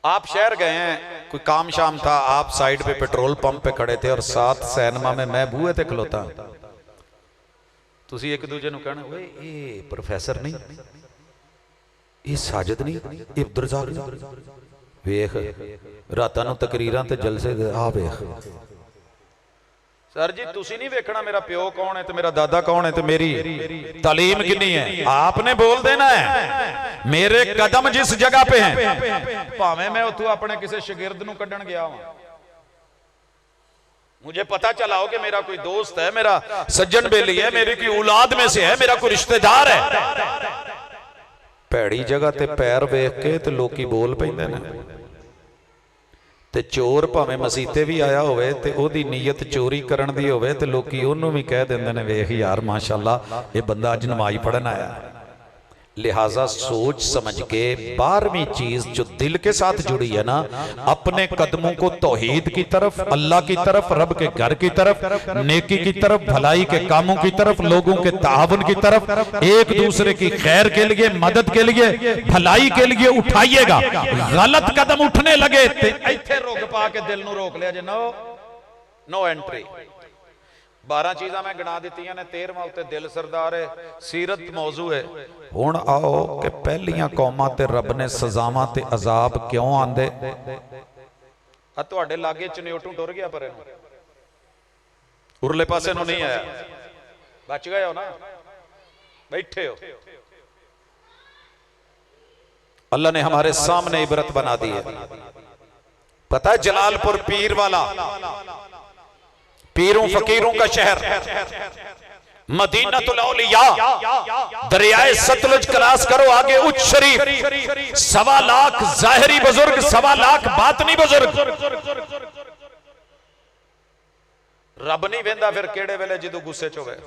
आप शहर गए हैं, कोई काम शाम था, आप साइड पे पेट्रोल पंप पे खड़े थे और साथ सैनमा में मैं बूहे ते खलोता। तुसी एक दूजे नूं कहना, ओए ये प्रोफेसर नहीं, ये साजिद नहीं, ये अब्दुल रज़ाक वेख रातां नूं तकरीरां ते जलसे आ वेख। सर जी तुसी नहीं वेखना मेरा प्यो कौन है, तो मेरा दादा कौन है, तो मेरी तालीम कितनी है, आपने बोल देना है। मेरे कदम जिस जगह पे हैं, भावें मैं उथों अपने किसी शागिर्द नूं कड्ढण गया हां, मुझे पता चला हो कि मेरा कोई दोस्त है, मेरा सज्जन बेली है, मेरी कोई औलाद में से है, मेरा कोई रिश्तेदार है, भैड़ी जगह ते पैर वेख के ते लोकी बोल पैंदे ने। ते चोर भावें मसीते भी आया होवे ते ओदी नीयत चोरी करन दी होवे ते लोकी ओनू भी कह देंदे ने, वेख यार माशाअल्लाह ये बंदा अज नमाज पढ़न आया। लिहाजा सोच समझ के 12वीं चीज जो दिल के साथ जुड़ी है ना, अपने कदमों को तौहीद की तरफ, अल्लाह की तरफ, रब के घर की तरफ, नेकी की तरफ, भलाई के कामों की तरफ, लोगों के ताउन की तरफ, एक दूसरे की खैर के लिए, मदद के लिए, भलाई के लिए उठाइएगा। गलत कदम उठने लगे ते इत्थे रोक पा के दिल नूं रोक लिया जे, नो एंट्री। 12 चीज़ां मैं गिना दित्तियां ने, 13वां उत्ते दिल सरदार है, सीरत मौजू है। हुण आओ कि पहलियां कौमां ते रब ने सजावां ते अजाब क्यों आंदे। आ तुहाडे लागे चनेटू टुर गया, पर उरले पासे नूं नहीं आया, बच गए हो ना, बैठे हो। अल्लाह ने हमारे सामने इबरत बना दी है। पता है जलालपुर पीर वाला, पीरों फकीरों का शहर, मदीनातुल औलिया, दरियाए सतलुज क्रॉस करो, आगे उच्च शरीफ, 1.25 लाख जाहिरी बुजुर्ग, 1.25 लाख बातनी बुजुर्ग। रब नहीं वेंदा फिर केड़े वेले जदों गुस्से च होवे।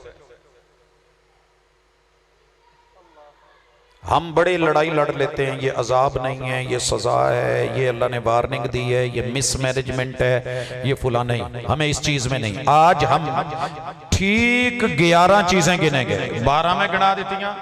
हम बड़ी लड़ाई लड़ लेते हैं, ये अजाब नहीं है, ये सजा है, ये अल्लाह ने वार्निंग दी है, ये मिसमैनेजमेंट है, ये फुला नहीं। हमें इस चीज में नहीं। आज हम ठीक 11 चीजें गिनेंगे, 12 में गिना देतियां,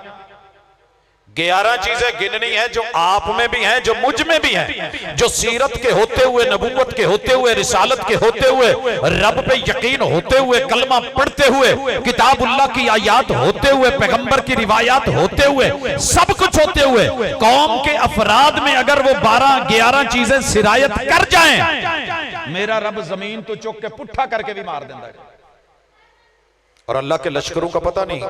11 चीजें गिननी है जो आप में भी हैं, जो मुझ में भी हैं, जो सीरत के होते हुए, नबूवत के होते हुए, रिसालत के होते हुए, रब पे यकीन होते हुए, कलमा पढ़ते हुए, किताबुल्लाह की आयात होते हुए, पैगंबर की रिवायात होते हुए, सब कुछ होते हुए, कौम के अफराद में अगर वो 12-11 चीजें सिरायत कर जाएं, मेरा रब जमीन तो चुक के पुट्ठा करके भी मार देता है। और अल्लाह के लश्करों का पता नहीं।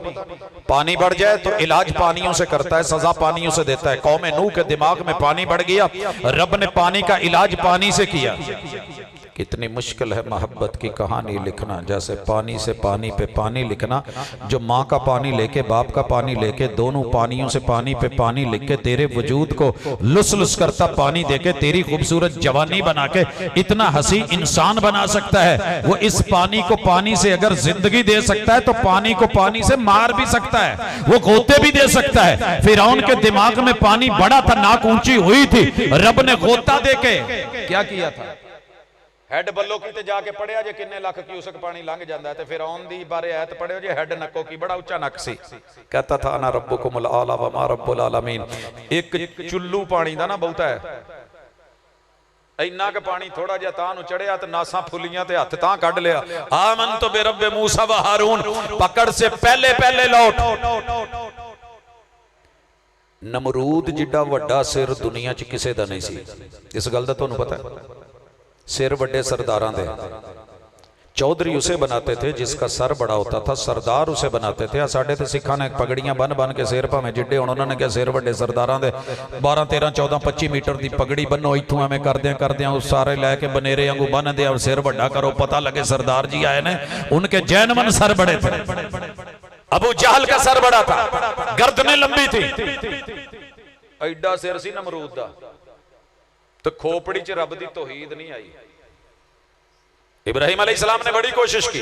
पानी बढ़ जाए तो इलाज पानियों से करता है, सजा पानियों से देता है। कौम नूह के दिमाग में पानी बढ़ गया, रब ने पानी का इलाज पानी से किया। कितनी मुश्किल है मोहब्बत की कहानी लिखना, जैसे पानी से पानी पे पानी लिखना। जो माँ का पानी लेके बाप का पानी लेके दोनों पानियों से पानी पे पानी लिख के तेरे वजूद को लुस लुस करता पानी देके तेरी खूबसूरत जवानी बना के इतना हसी इंसान बना सकता है, वो इस पानी को पानी से अगर जिंदगी दे सकता है तो पानी को पानी से मार भी सकता है, वो गोते भी दे सकता है। फिरौन के दिमाग में पानी बड़ा था, नाक ऊंची हुई थी, रब ने गोता देके क्या किया था? हैड बल्लो की जाके पढ़िया जे किन्ने लाख क्यूसक पानी लंघ जाता है। फिरौन दी बारे आयत पढ़ियो जे हैड नक्को की, बड़ा ऊंचा नक सी, कहता था अना रब्बुकुमुल आला व मा रब्बुल आलमीन। एक चुल्लू पानी दा ना बहुता है, इन्ना के पानी थोड़ा जिहा तां नूं चढ़िया ते नासां फुलियां ते हथ तां कढ लिया। आमनतु बिरब्बि मूसा व हारून, पकड़ से पहले पहले लौट। नमरूद जिड्डा वड्डा सिर दुनिया च किसे दा नहीं सी, इस गल दा तुहानूं पता है? सिर बड़े सरदारां दे, चौधरी उसे बनाते थे जिसका सर बड़ा होता था, सरदार उसे बनाते थे। साडे ते सिखां ने पगड़ियां बन बन के सिर भावें जिड्डे होण, उन्होंने क्या सिर बड़े सरदारां दे 12 13 14 25 मीटर की पगड़ी बनो, इत्थों एवें करदियां उस सारे लैके बनेरे वांगू बन्नदे और सिर बड़ा करो, पता लगे सरदार जी आए ने। उनके जैनमन सर बड़े थे। अबू जहल का सर बड़ा था, गर्दनें लंबी थी, एडा सिर सी नमरूद दा, तो खोपड़ी च रब दी तौहीद नहीं आई। इब्राहिम अलैहिस्सलाम ने बड़ी कोशिश की,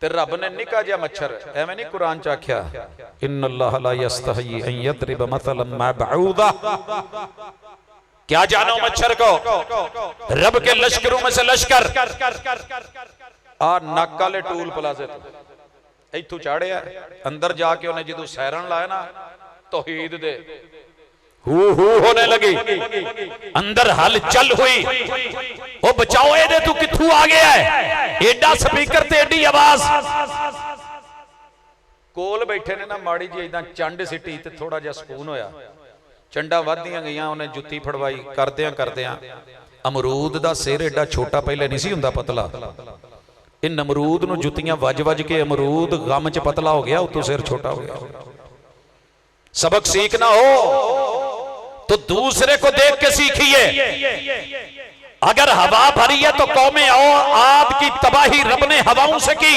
ते रब ने निका जिहा मच्छर, एवें नहीं कुरान च आख्या इन्नल्लाह ला यस्तही अन यदरिब मसलन मा बऊदा। क्या जानो मच्छर को, रब के लश्करों में से लश्कर आ नक वाले टूल प्लाजे तो इथों चाड़िया, अंदर जाके उन्हें जदों सैरन लाया ना तौहीद दे हू होने लगी, अंदर हलचल हुई। ओ बचाओ एदे तू किथू आ गया है, एडा स्पीकर ते एडी आवाज। कोल बैठे ने ना माड़ी जी इदां चंड सिटी ते थोड़ा जिहा सुकून होया, चंडा वधदियां गईयां, उन्हें जुत्ती फड़वाई, करदियां करदियां अमरूद दा सिर एडा छोटा पहले नहीं सी हुंदा, पतला। इन नमरूद नूं जुत्तियां वज वज के अमरूद गम च पतला हो गया, उतों सिर छोटा हो गया। सबक सीखना हो तो दूसरे को देख के सीखिए। अगर हवा भरी है तो कौमे आद की तबाही रब ने हवाओं से की।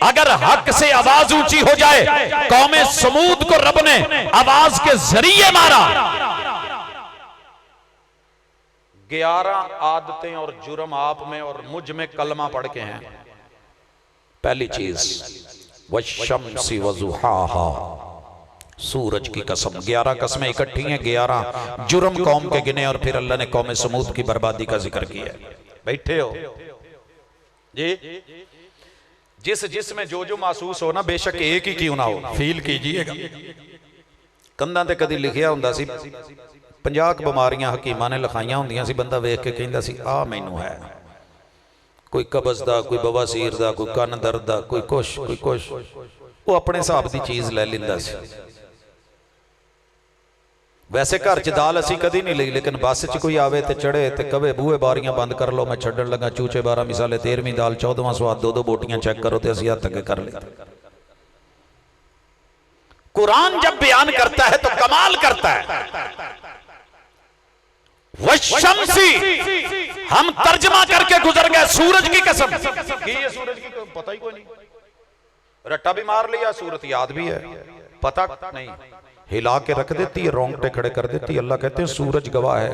अगर हक से आवाज ऊंची हो जाए, कौमे समूद को रब ने आवाज के जरिए मारा। 11 आदतें और जुर्म आप में और मुझ में कलमा पढ़ के हैं। पहली चीज वश्शम्सी वज़ुहाहा, सूरज की कसम। 11 कस्में इकट्ठी हैं, 11 जुर्म कौम के गिने, और फिर अल्लाह ने कौम समूद की बर्बादी का जिक्र किया। बैठे हो जी, जिस जिसमें जो जो महसूस हो ना, बेशक एक ही क्यों ना हो, फील कीजिएगा। कंधां ते कदी लिखिया हुंदा सी 50 बीमारियां हकीमां ने लिखाइयां हुंदियां सी, बंदा वेख के कहंदा सी आ मैनू है, कोई कब्ज दा, कोई बवासीर दा, कोई कन दर्द दा, कोई कुछ। वो अपने हिसाब की चीज ले लैंदा सी। वैसे घर च दाल असी कदी नहीं ली, लेकिन बस च कोई आवे ते चढ़े ते कवे बूहे बारियां बंद कर लो, मैं छड्डन लगा चूचे 12 मिसाले 13वीं दाल 14वां स्वाद, 2-2 बोटियां चेक करो, ते असी हथ अगे कर ले। कुरान जब बयान करता है तो कमाल करता है। वश्शम्सी, हम तर्जमा करके गुजर गए, सूरज की कसम। की ये सूरज की पता ही कोई नहीं, रट्टा भी मार लिया, सूरत याद भी है, पता नहीं, हिला के रख देती है, रोंगटे खड़े कर देती है। अल्लाह कहते हैं सूरज गवाह है,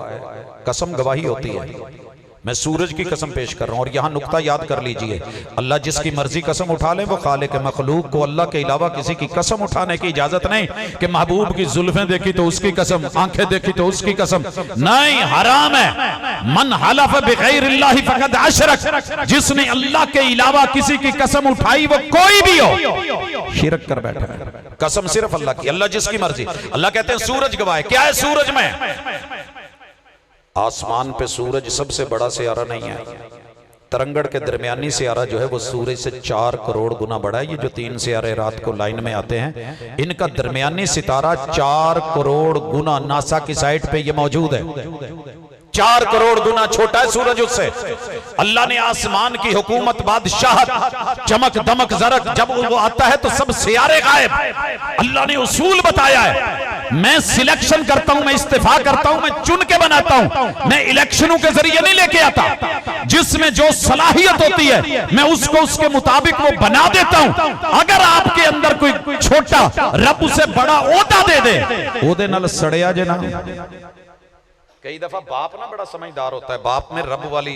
कसम गवाही होती है। मैं सूरज की कसम पेश कर रहा हूं। और यहां नुक्ता याद कर लीजिए, अल्लाह जिसकी मर्जी कसम उठा ले वो खालिक के मखलूक को अल्लाह के अलावा किसी की कसम उठाने की इजाजत नहीं। कि महबूब की जुल्फें देखी तो उसकी कसम, आंखें देखी तो उसकी कसम, नहीं, हराम है। मन हलफ बिगैरिल्लाहि फकद अशरक, जिसने अल्लाह के अलावा किसी की कसम उठाई वो कोई भी हो, शिरक कर बैठा है। कसम सिर्फ अल्लाह की, अल्लाह जिसकी मर्जी। अल्लाह कहते हैं सूरज गवाह है। क्या है सूरज में? आसमान पे सूरज सबसे बड़ा सियारा नहीं है, तरंगड़ के दरमियानी सियारा जो है वो सूरज से 4 करोड़ गुना बड़ा है। ये जो 3 सियारे रात को लाइन में आते हैं, इनका दरमियानी सितारा 4 करोड़ गुना नासा की साइट पे ये मौजूद है। 4 करोड़ गुना छोटा है सूरज उससे। अल्लाह ने आसमान की हुकूमत, बादशाहत, चमक दमक जरक, जब वो आता है तो सब सियारे गायब। अल्लाह ने उसूल बताया है, मैं सिलेक्शन करता हूं, मैं इस्तीफा करता हूं, मैं चुन के बनाता हूं, मैं इलेक्शनों के जरिए नहीं लेके आता। जिसमें जो सलाहियत होती है मैं उसको उसके मुताबिक वो बना देता हूं। अगर आपके अंदर कोई छोटा रब उसे बड़ा ओहदा दे दे, ओहदे नाल सड़िया जे ना। कई दफा बाप ना बड़ा समझदार होता है, बाप में रब वाली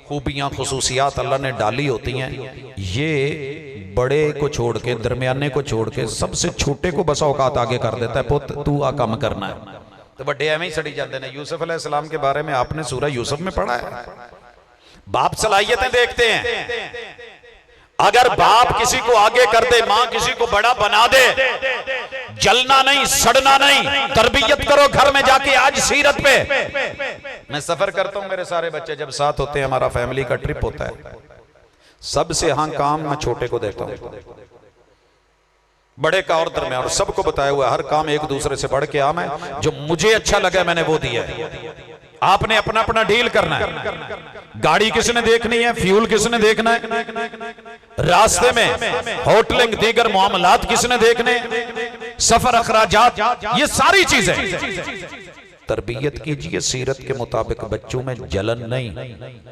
खूबियां खुसूसियात अल्लाह ने डाली होती हैं। ये बड़े को छोड़ के, दरमियाने को छोड़ के सबसे छोटे को बसा औकात आगे कर देता है, पुत तू आ काम करना है। तो बड़े एवं ही सड़ी जाते हैं। यूसुफ अलैहिस्सलाम के बारे में आपने सूरह यूसुफ में पढ़ा है। बाप सलाहियतें देखते हैं। अगर बाप किसी को आगे कर दे, मां किसी को बड़ा बना दे, जलना नहीं, सड़ना नहीं, तरबियत करो घर में जाके। आज सीरत पे मैं सफर करता हूं, मेरे सारे बच्चे जब साथ होते हैं, हमारा फैमिली का ट्रिप होता है, सबसे हाँ काम मैं छोटे को देखता हूं, बड़े का और दरमियान, और सबको बताया हुआ हर काम एक दूसरे से बढ़ के आम है। जो मुझे अच्छा लगा मैंने वो दिया है। आपने अपना अपना डील करना है। गाड़ी किसने देखनी है, फ्यूल किसने देखना है, रास्ते में होटलिंग दीगर मामलात किसने देखने, सफर अखराजात, ये सारी चीजें। तरबियत कीजिए सीरत के मुताबिक। बच्चों में जलन नहीं,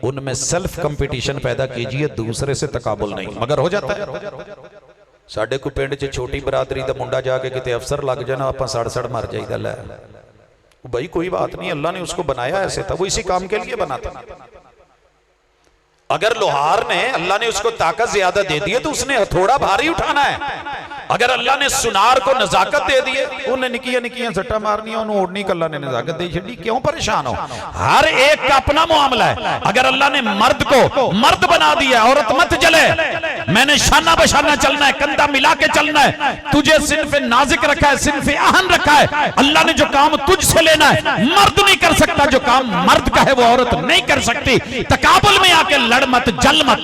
उनमें सेल्फ कंपटीशन पैदा कीजिए, दूसरे से तकाबुल नहीं। मगर हो जाता है साडे को पिंड च छोटी बरादरी का मुंडा जाके किते अफसर लग जाना, आप सड़ सड़ मर जाइदा। लै भाई कोई बात नहीं, अल्लाह ने उसको बनाया ऐसे था, वो इसी काम के लिए बना था। अगर लोहार ने, अल्लाह ने उसको ताकत ज्यादा दे दी है तो उसने हथौड़ा भारी उठाना है। अगर अल्लाह ने सुनार को नजाकत दे दी है, उन्हें निकिया निकिया सट्टा मारनी, उन्होंने ओढ़नी, अल्लाह ने नजाकत दे दी, क्यों परेशान हो। हर एक का अपना मामला है। अगर अल्लाह ने मर्द को मर्द बना दिया, औरत मत जले, मैंने शाना बशाना चलना है, कंधा मिला के चलना है। तुझे सिन्फ नाजिक रखा है, सिन्फ आहन रखा है। अल्लाह ने जो काम तुझसे लेना है मर्द नहीं कर सकता, जो काम मर्द का है वो औरत नहीं कर सकती। तकाबुल में आके लड़ मत, जल मत।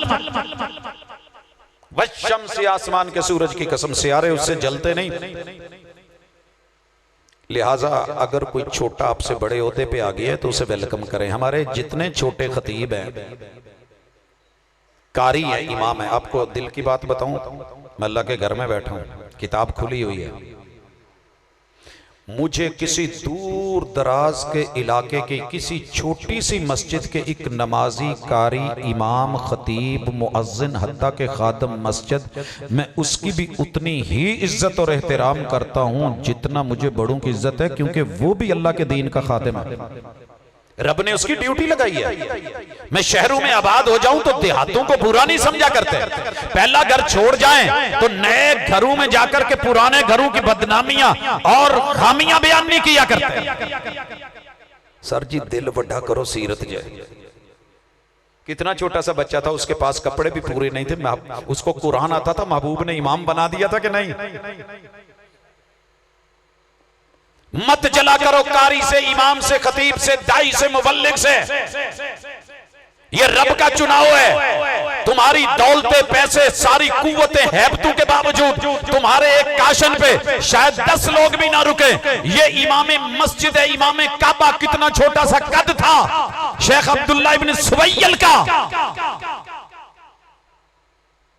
वशम्स, आसमान के सूरज की कसम, सियारे उससे जलते नहीं। लिहाजा अगर कोई छोटा आपसे बड़े ओहदे पे आ गया है तो उसे वेलकम करें। हमारे जितने छोटे खतीब हैं, कारी है, इमाम है, आपको दिल की बात बताऊं, मैं अल्लाह के घर में बैठा हूं, किताब खुली हुई है, मुझे किसी दूर दराज के इलाके की किसी छोटी सी मस्जिद के एक नमाजी, कारी, इमाम, खतीब, मुअज्जिन, हत्ता के खादम मस्जिद, मैं उसकी भी उतनी ही इज्जत और एहतराम करता हूं जितना मुझे बड़ों की इज्जत है, क्योंकि वो भी अल्लाह के दीन का खादिम है। रब ने उसकी ड्यूटी लगाई है। मैं शहरों में आबाद हो जाऊं तो देहातों को बुरा नहीं समझा करते। पहला घर छोड़ जाएं तो नए घरों में जाकर के पुराने घरों की बदनामियां और खामियां बयान नहीं किया करते। सर जी दिल बड़ा करो, सीरत जाए। कितना छोटा सा बच्चा था, उसके पास कपड़े भी पूरे नहीं थे, उसको कुरान आता था, महबूब ने इमाम बना दिया था कि नहीं। मत जला करो कारी से, इमाम से, खतीब से, दाई से, मुबल्लिग से। ये रब का चुनाव है। तुम्हारी दौलते, पैसे, सारी कुव्वतें, हैबतों के बावजूद तुम्हारे एक काशन पे शायद 10 लोग भी ना रुके। ये इमाम मस्जिद है, इमाम काबा, कितना छोटा सा कद था शेख अब्दुल्ला इब्न सुवैयल का।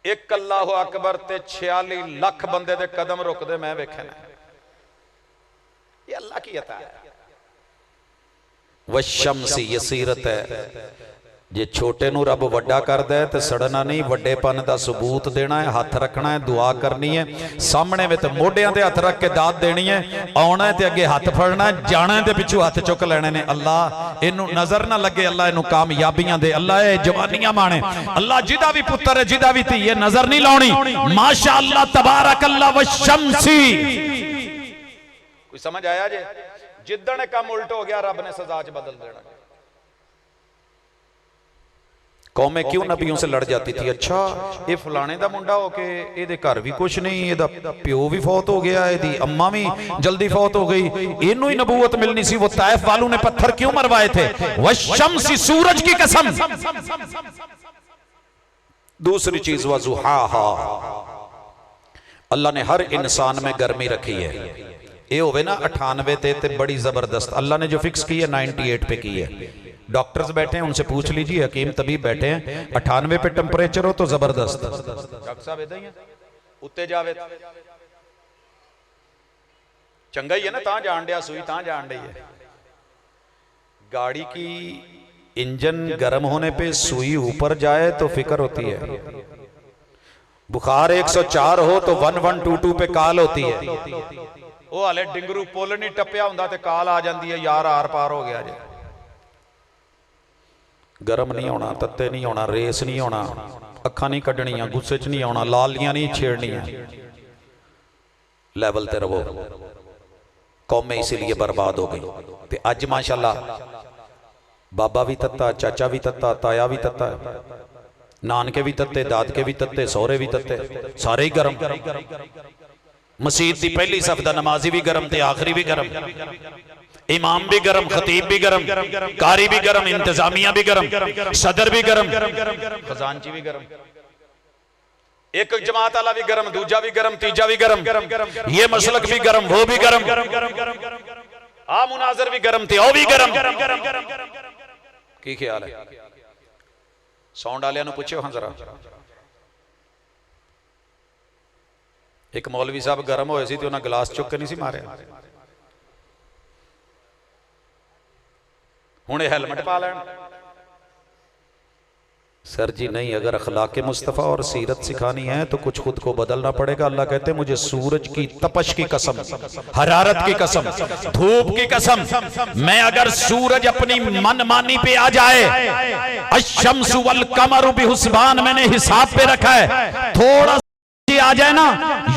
एक अल्लाहु अकबर ते 46 लाख बंदे दे कदम रुकदे मैं वेखे ना। ये अल्लाह की अता है। वशम्सी, ये सीरत है। जे छोटे नू रब वड्डा करदा है तो सड़ना नहीं, वड्डेपन दा सबूत देना है, हाथ रखना है, दुआ करनी है, सामने में तो मोढियां ते हाथ रख के दात देनी है, आना है ते अगे हाथ फड़ना है, जाना है ते पिछू हाथ चुक लेने ने। अल्लाह इनू नजर ना लगे, अल्लाह इनू कामयाबियां दे, अल्लाह ये जवानियां माणे, अल्लाह जिदा भी पुत्र है, जिदा भी धी है, नजर नहीं लाउनी। माशाअल्लाह तबारकल्लाह वशम्सी। कोई समझ आया जे? जिद्दण काम उल्ट हो गया, रब ने सजा च बदल देना। कौमें क्यों नबियों से लड़ जाती थी? अच्छा ये फलाने दा मुंडा होके इहदे घर भी कुछ नहीं, इहदा प्यो भी फौत हो गया, इहदी अम्मा भी जल्दी फौत हो गई, इनू ही नबूवत मिलनी सी। वो ताइफ वालों ने पत्थर क्यों मरवाए थे? वशम्सी, सूरज की कसम। दूसरी चीज वज़ुहाहा, अल्लाह ने हर इंसान में गर्मी रखी है। ये होवे ना 98 ते बड़ी जबरदस्त, अल्लाह ने जो फिक्स की है 98 पे की है। डॉक्टर्स बैठे हैं, उनसे पूछ लीजिए, हकीम तबीब बैठे हैं, 98 पे टेम्परेचर हो तो जबरदस्त। डॉक्टर साहब इदा ही है, उत्ते जावे चंगा ही है ना, ता जान दिया सुई ता जान दी है। गाड़ी की इंजन गर्म होने पे सुई ऊपर जाए तो फिक्र होती है, बुखार 104 हो तो 1122 पे कॉल होती है। वो हाले डिंगरू पुल नहीं टप्पिया हुंदा ते कॉल आ जाती है, यार आर पार हो गया जे। गर्म नहीं होना, तत्ते नहीं होना, रेस नहीं होना, अखा नहीं कढ़निया, गुस्से च नहीं आना, लालियां नहीं छेड़निया, लैवल ते रवो। कौमें इसीलिए बर्बाद हो गई। ते अज माशाअल्लाह बाबा भी तत्ता, चाचा भी तत्ता, ताया भी तत्ता, नानके भी तत्ते, दादके भी तत्ते, सौरे भी तत्ते, सारे ही गर्म। मसीत की पहली सफ दा नमाजी भी गर्म ते आखिरी भी गर्म, इमाम भी गर्म, खतीब भी गर्म, कारी भी गर्म, इंतजामिया भी गर्म, सदर भी गर्म, खजानची भी गर्म, एक जमात वाला भी गर्म, दूजा भी गर्म, तीजा भी गर्म, ये मसलक भी गर्म, वो भी गर्म, आ मुनाजर भी गर्म थे, वो भी गर्म। की ख्याल है? साउंड वालियां नूं पुछो हां जरा। एक मौलवी साहब गर्म होए सी ते उन्हां गिलास चुक के नहीं सी मारे, हुणे हेलमेट पा लैण। सर जी नहीं, अगर अखलाक मुस्तफ़ा और सीरत सिखानी है तो कुछ खुद को बदलना पड़ेगा। अल्लाह कहते हैं मुझे सूरज की तपश की कसम, हरारत की कसम, धूप की कसम, मैं अगर सूरज अपनी मनमानी पे आ जाए, अश्शम्सु वल कमरु बिहुस्बान मैंने हिसाब पे रखा है, थोड़ा आ जाए ना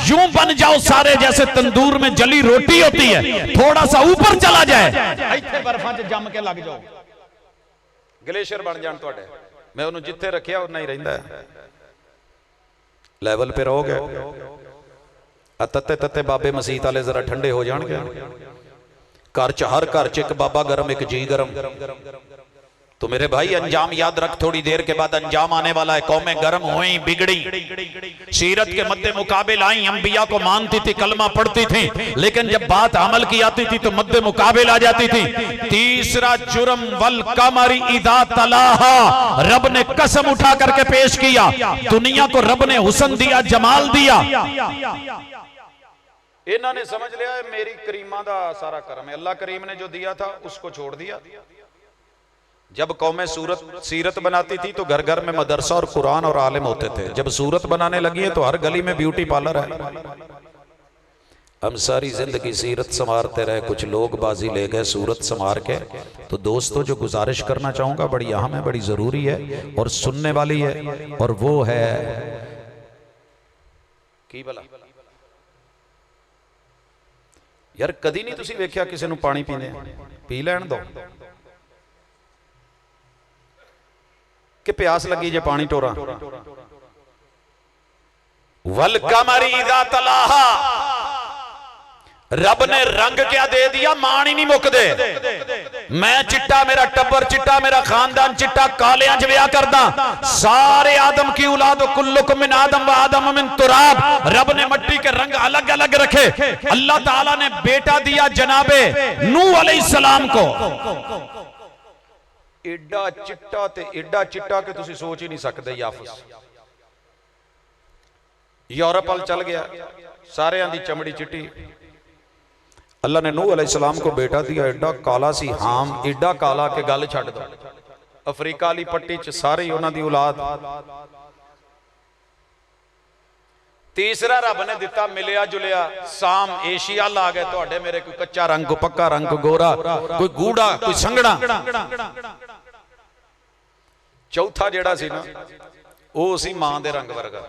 यूं बन जाओ सारे जैसे तंदूर में जली रोटी होती है, थोड़ा सा ऊपर चला जाए, इत्थे बर्फां च जम के लग जाओ, ग्लेशियर बन जान तुहाडे। मैं उन्होंने जिथे रखिया उन्ना ही रहिंदा है, लैवल पे रहोगे। तत्ते तत्ते बाबे मसीत वाले जरा ठंडे हो जाएंगे। घर च हर घर च एक बाबा गर्म, एक जी गर्म। तो मेरे भाई अंजाम याद रख, थोड़ी देर के बाद अंजाम आने वाला है। कौमें गर्म हुई, बिगड़ी, सीरत के मद्दे मुकाबिल आई, अंबिया को मानती थी, कलमा पढ़ती थी, लेकिन जब बात अमल की आती थी तो मद्दे मुकाबिल आ जाती थी। तीसरा जुर्म वल कमरी इदा तलाहा, रब ने कसम उठा करके पेश किया। दुनिया को रब ने हुस्न दिया, जमाल दिया, इन्होंने समझ लिया मेरी करीमा दा सारा करम है, अल्लाह करीम ने जो दिया था उसको छोड़ दिया। जब कौमें सीरत बनाती थी तो घर घर में मदरसा और कुरान और आलिम होते थे। जब सूरत बनाने लगी है तो हर गली में ब्यूटी पार्लर है। हम सारी जिंदगी सीरत संवारते रहे, कुछ लोग बाजी ले गए सूरत संवार के। तो दोस्तों जो गुजारिश करना चाहूंगा बड़ी अहम है, बड़ी जरूरी है और सुनने वाली है, और वो है की भला यार कदी नहीं तुसी वेख्या किसी नूं पानी पीने, पी लैण दो कि प्यास लगी जे पानी टोरा। वल कमरी इदा तलाहा, रब ने रंग क्या दे दिया, मान ही नहीं मुकदे। मैं चिट्टा, मेरा टब्बर चिट्टा, मेरा खानदान चिट्टा, कालियां च विआह करदा, सारे आदम की औलाद, कुल्लुकुम मिन आदम व आदम मिन तुराब। रब ने मिट्टी के रंग अलग अलग रखे। अल्लाह ताला ने बेटा दिया जनाबे नूह अलैहिस्सलाम को, एडा चिट्टा ते एडा चिट्टा कि तुसी सोच ही नहीं सकते। याफस यूरोप वाल चल गया, सारे दी चमड़ी चिट्टी। अल्लाह ने नूह अलैहिस्सलाम को बेटा दिया, एडा काला सी, हाम एडा काला के गल छड्ड दो। अफ्रीका वाली पट्टी च सारी उन्हां दी औलाद। तीसरा रब ने दिता मिलिया जुलिया साम, एशिया ला गए तुहाडे मेरे, कोई कच्चा रंग, कोई पक्का रंग, कोई गोरा, कोई गूढ़ा, कोई संघना। चौथा जेड़ा सी ना वो सी मां दे रंग वर्गा।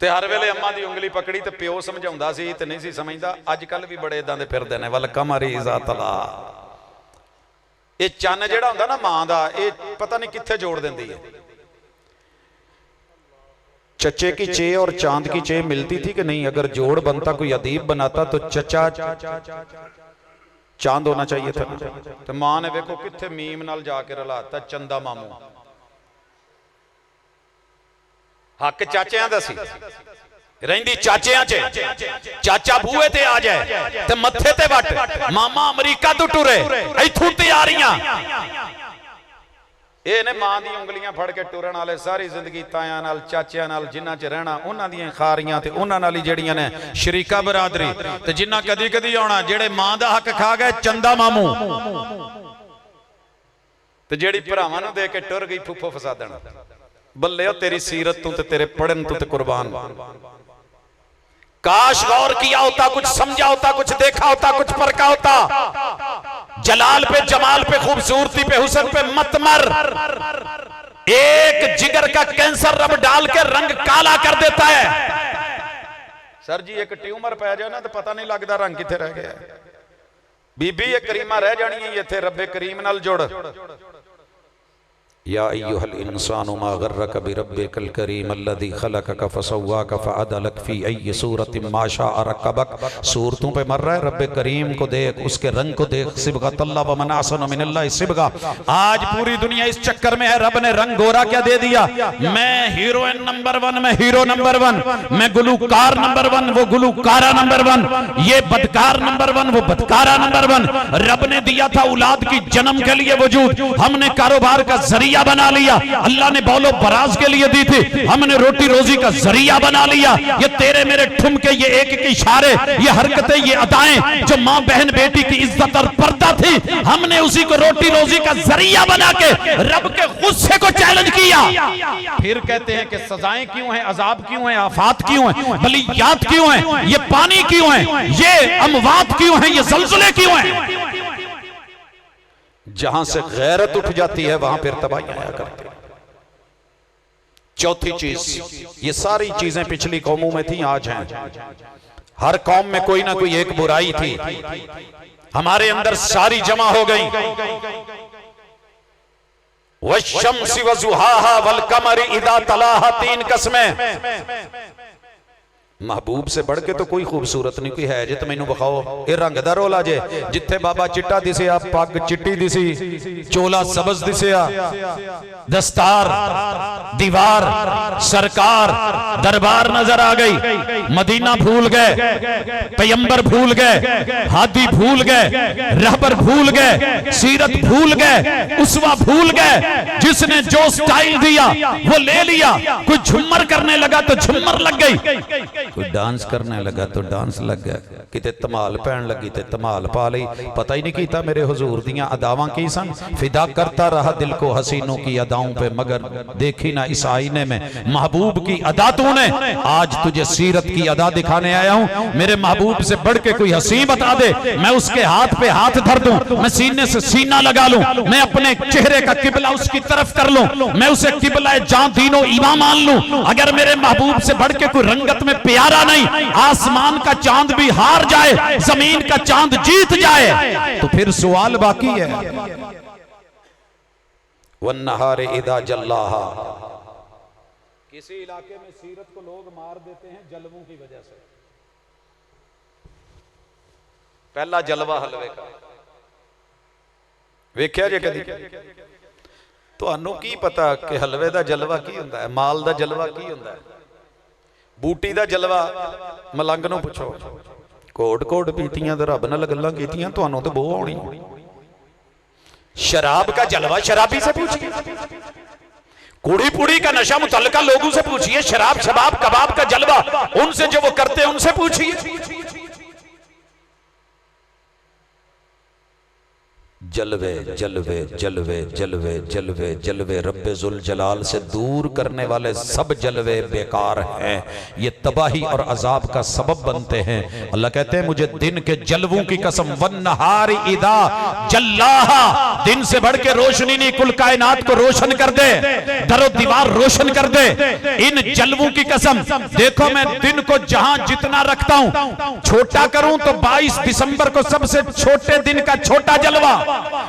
ते हर वेले अम्मा दी उंगली पकड़ी ते प्यो समझाउंदा सी ते नहीं सी समझदा। अजकल भी बड़े इदां दे फिरदे ने। वल कमरी इज़ा तला, ये चन्न जेड़ा हुंदा ना मां दा, ये पता नहीं कित्थे जोड़ दिंदी है। चचे की चे और चांद की चे मिलती थी कि नहीं? अगर जोड़ बनता, कोई अदीब बनाता तो चचा चांद होना चाहिए था। तो मां ने देखो कित्थे मीम नाल जाके रलाता चंदा मामू। हक चाचियां दा सी, रहिंदी चाचियां च चाचा बूहे ते आ जाए ते मथे ते वट मामा अमरीका तो टुरे इथों तैयारियां ये ने मां दी उंगलियां फड़ के टुरन वाले सारी जिंदगी तायां नाल चाचियां नाल जिन्हां च रहना उन्हां दी खारियां ते उन्हां नाल ही जड़ियां ने शरीका बरादरी ते जिन्हां कदी कदी आउणा जेड़े मां दा हक खा गए चंदा मामू ते जेड़ी भरावां नूं दे के टुर गई फुफो फसादण बल्ले तेरी सीरत तू ते तेरे पढ़न तू ते कुर्बान। काश गौर किया होता, कुछ समझा होता, कुछ देखा होता, कुछ परखा होता। जलाल पे जमाल पे खूबसूरती पे हुस्न पे मत मर। एक जिगर का कैंसर रब डाल के रंग काला कर देता है। सर जी एक ट्यूमर पै जाए ना तो पता नहीं लगता रंग किथे रह गया। बीबी ये करीमा रह जानी है इत्थे रब्बे करीम नाल जुड़। या अय्युहल इंसानु मा गर्रक बिरब्बिकल करीम अल्लज़ी खलक़क फसव्वाक फअदलक फी अय्यि सूरतिन मा शाअ रक्कबक। सूरतों पे मर रहा है, रब्बे करीम को देख, उसके रंग को देख। सिबगतल्लाह व मन अहसनु मिनल्लाहि सिबगा। आज पूरी दुनिया इस चक्कर में है, रब ने रंग गोरा क्या दे दिया। मैं हीरोइन नंबर 1, मैं हीरो नंबर 1, मैं गुलूकार नंबर 1, वो गुलूकारा नंबर 1, ये बदकार नंबर 1, वो बदकारा नंबर 1। रब ने दिया था औलाद की जन्म के लिए वजूद, हमने कारोबार का जरिया बना लिया। अल्लाह ने बौलो बराज के लिए दी थी, हमने रोटी रोजी का जरिया बना लिया। ये तेरे मेरे ठुमके, ये एक एक इशारे, ये हरकतें, ये अदाएं जो मां बहन बेटी की इज्जत और पर्दा थी, हमने उसी को रोटी रोजी का जरिया बना के रब के गुस्से को चैलेंज किया। फिर कहते हैं कि सजाएं क्यों हैं, अजाब क्यों हैं, आफात क्यों हैं, बलियात क्यों हैं, ये पानी क्यों है, ये अमवात क्यों है, ये ज़लज़ले क्यों हैं। जहां से गैरत उठ जाती है वहां फिर तबाही आया करती है। चौथी चीज, ये सारी चीजें पिछली कौमों में थी, आज हैं। हर कौम में कोई ना कोई एक बुराई थी, हमारे अंदर सारी जमा हो गई। वश्शम्सि वज़ुहाहा वल कमरि इदा तलाहा, 3 कसमें। महबूब से बढ़ के तो कोई खूबसूरत नहीं कोई है जे तो मैनू बखाओ। ये रंग दा रोला जे, जिथे बाबा चिट्टा दिसिया, पग चिट्टी दिसी, चोला सबज दिसिया, दस्तार, दीवार, सरकार, दरबार नजर आ गई। मदीना भूल गए, पैगंबर भूल गए, हादी भूल गए, रहबर भूल गए, सीरत भूल गए, उसवा भूल गए। जिसने जो स्टाइल दिया वो ले लिया। कोई झुम्मर करने लगा तो झुम्मर लग गई, कोई डांस करने लगा तो डांस लग गया, किते धमाल पैन लगी तो धमाल पा ली। पता ही नहीं कीता मेरे हुजूर दियां अदावां की सन। फिदा करता रहा दिल को हसीनों की अदाओं पे, मगर देखी ना इस आईने में महबूब की अदा तूने। आज तुझे सीरत की अदा दिखाने आया हूं। मेरे महबूब से बढ़ के कोई हसीन बता दे, मैं उसके हाथ पे हाथ धर दूं, मैं सीने से सीना लगा लूं, मैं अपने चेहरे का किबला उसकी तरफ कर लूं, मैं उसे किबला जान दीनो ईमान मान लूं। अगर मेरे महबूब से बढ़ के कोई रंगत में प्यारा नहीं, आसमान का चांद भी हार जाए, जमीन का चांद जीत जाए, तो फिर सवाल बाकी है। वन्नहारे इदा जल्लाहा। किसी इलाके में सीरत को लोग मार देते हैं जलवों की वजह से। पहला जलवा हलवे का वेख्या जे कदी? तुहानू की पता कि हलवे दा जलवा की हुंदा है, माल दा जलवा की हुंदा है, बूटी दा जलवा मलंग नूं पुछो। कोट कोट पीतियां ते रब नाल गल्लां कीतियां, तुहानू ते बहु आउणी। शराब का जलवा शराबी से पूछिए, कुड़ी पुड़ी का नशा मुतल्लिका लोगों से पूछिए, शराब शबाब कबाब का जलवा उनसे जो वो करते हैं उनसे पूछिए। जलवे जलवे जलवे जलवे जलवे जलवे रब्बे जुल जलाल से दूर करने वाले सब जलवे बेकार हैं, ये तबाही और अजाब का सबब बनते हैं। अल्लाह कहते हैं मुझे दिन के जलवों की कसम, वन्नहारी इदा जल्लाहा, दिन से बढ़ के रोशनी नहीं, कुल कायनात को रोशन कर दे, दरो दीवार रोशन कर दे। इन जलवों की कसम, देखो मैं दिन को जहां जितना रखता हूं, छोटा करूं तो 22 दिसंबर को सबसे छोटे दिन का छोटा जलवा,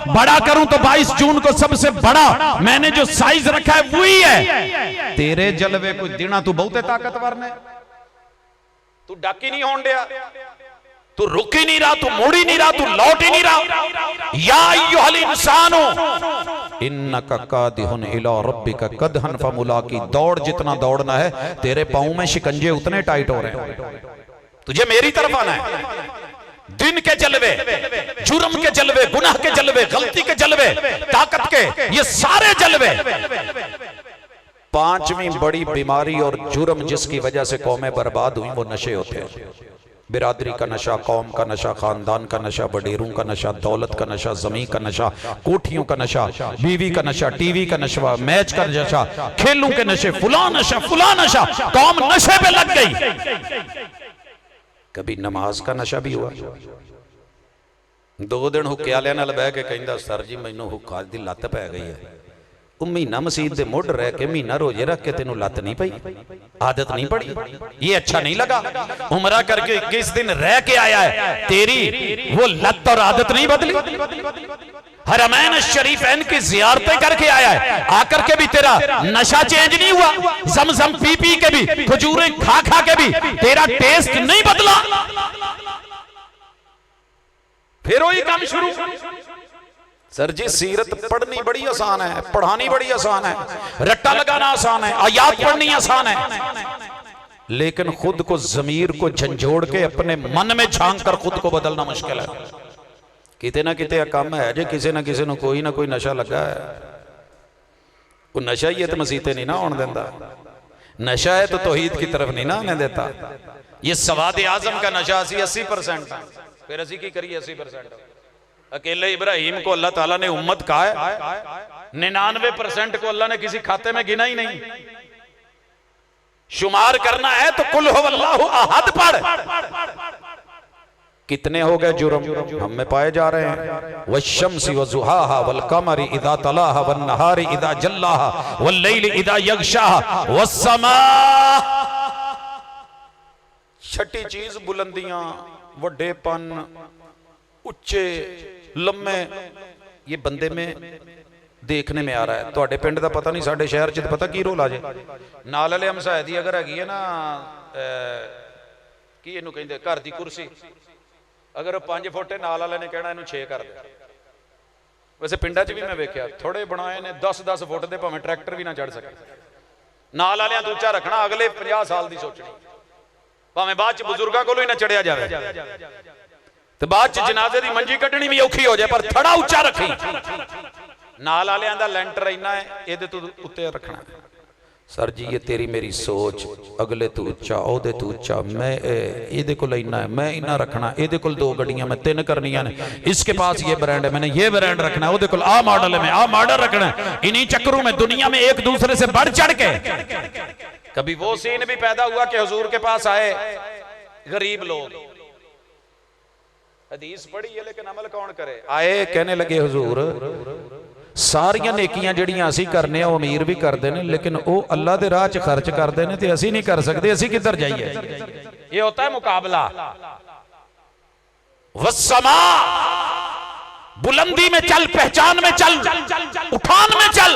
बड़ा करूं तो 22 जून को सबसे बड़ा। मैंने जो साइज रखा है वही है। तेरे जलवे कोई दिना तू बहुते ताकतवर ने, तू डक ही नहीं होन दिया, तू रुक ही नहीं रहा, तू मुड़ ही नहीं रहा, तू लौट ही नहीं रहा। या अय्युहल इंसानो इन्नका कादिहुन इला रब्बिका कदहन फमुलाकी। दौड़ जितना दौड़ना है, तेरे पाँव में शिकंजे उतने टाइट हो रहे हैं, तुझे मेरी तरफ आना है। दिन के जलवे, जुर्म के जलवे, गुनाह के जलवे, गलती के जलवे, ताकत के, ये सारे जलवे। पांचवी बड़ी बीमारी और जुर्म जिसकी वजह से कौमें बर्बाद हुई वो नशे होते हैं। बिरादरी का नशा, कौम का नशा, खानदान का नशा, बडेरों का नशा, दौलत का नशा, जमीन का नशा, कोठियों का नशा, बीवी का नशा, टीवी का नशा, मैच का नशा, खेलों के नशे, फुला नशा, फुला नशा, कौम नशे पे लग गई। कभी नमाज का नशा भी हुआ। 2 दिन हुक्के वालियां नाल बह के कहंदा सर जी मैनू हुक्का दी लत पै गई है। वो महीना मसीत दे मुढ़ रह के महीना रोजे रख के तेनू लत नहीं पई, आदत नहीं पड़ी, ये अच्छा नहीं लगा। उमरा करके 21 दिन रह के आया है, तेरी वो लत और आदत नहीं बदली। हरमैन शरीफैन की जियारतें करके आया है, आकर के भी तेरा नशा चेंज नहीं हुआ। जमजम पी पी के भी, खजूरें खा खा के भी तेरा टेस्ट नहीं बदला। फिर वही काम शुरू। सर जी सीरत पढ़नी बड़ी आसान है, पढ़ानी बड़ी आसान है, रट्टा लगाना आसान है, आयात पढ़नी आसान है, लेकिन खुद को जमीर को झंझोड़ के अपने मन में झांक कर खुद को बदलना मुश्किल है। किते ना किते काम है जे किसी ना किसी को कोई ना कोई नशा लगा है। वो नशा ही है तो मसीते नहीं ना आने देता, नशा है तो तौहीद की तरफ नहीं ना आने देता। ये सवाद आजम का नशा 80%, फिर असी की करिए 80%। अकेले इब्राहिम को अल्लाह ताला ने उम्मत कहा है, 99% को अल्लाह ने किसी खाते में गिना ही नहीं। शुमार करना है तो कुल हुवल्लाहु अहद पढ़। कितने हो गए जुर्म हम में पाए जा रहे हैं। वश्शम्सी वज़ुहाहा वल कमरी इदा तलाहा वन नहारी इदा जल्लाहा वल लैली इदा यग़शाहा वस्समा। छठी चीज बुलंदियां, वड्डेपन, उच्चे लम्मे, ये बंदे में देखने में आ रहा है। तुहाडे पिंड दा पता नहीं, साडे शहर च पता की रोल आ जे। नाल वाले हमसाए दी अगर हैगी है ना की इहनू कहंदे घर दी कुर्सी, अगर 5 फुट नाल वाले ने कहना इहनू 6 कर दे। वैसे पिंडा च भी मैं वेख्या थोड़े बनाए ने 10-10 फुट दे, भावें ट्रैक्टर भी ना चढ़ सके। नाल वालियां दा उच्चा रखना, अगले 50 साल दी सोचनी, भावें बाद च बुजुर्गां कोलों ही ना चढ़िया जावे तो बाद च जनाजे दी मंजी कटनी भी औखी हो जाए, पर थड़ा उच्चा रखी। नाल वालियां दा लेंटर इन्ना है, इहदे तो उत्ते रखना। सर जी ये तेरी मेरी सोच, अगले तू उच्चा, ओदे तू उच्चा, मैं इहदे कोल इन्ना है, मैं इन्ना रखना, इहदे कोल 2 गड्डियां मैं 3 करनियां ने, इसके पास ये ब्रांड है मैंने ये ब्रांड रखना है, ओदे कोल आ मॉडल है मैं आ मॉडल रखना है। इन्हीं चक्करों में दुनिया में एक दूसरे से बढ़ चढ़ के कभी वो सीन भी पैदा हुआ कि हुजूर के पास आए गरीब लोग, हदीस पढ़ी है लेकिन अमल कौन करे। आए कहने लगे हुजूर सारियां नेकियां जड़ियां असी करने वो अमीर भी करते हैं, लेकिन वो अल्लाह दे राह च खर्च करते हैं तो असी नहीं कर सकते, असी किधर जाइए। ये होता है मुकाबला। वस्समा, बुलंदी में चल, पहचान में चल, उठान में चल।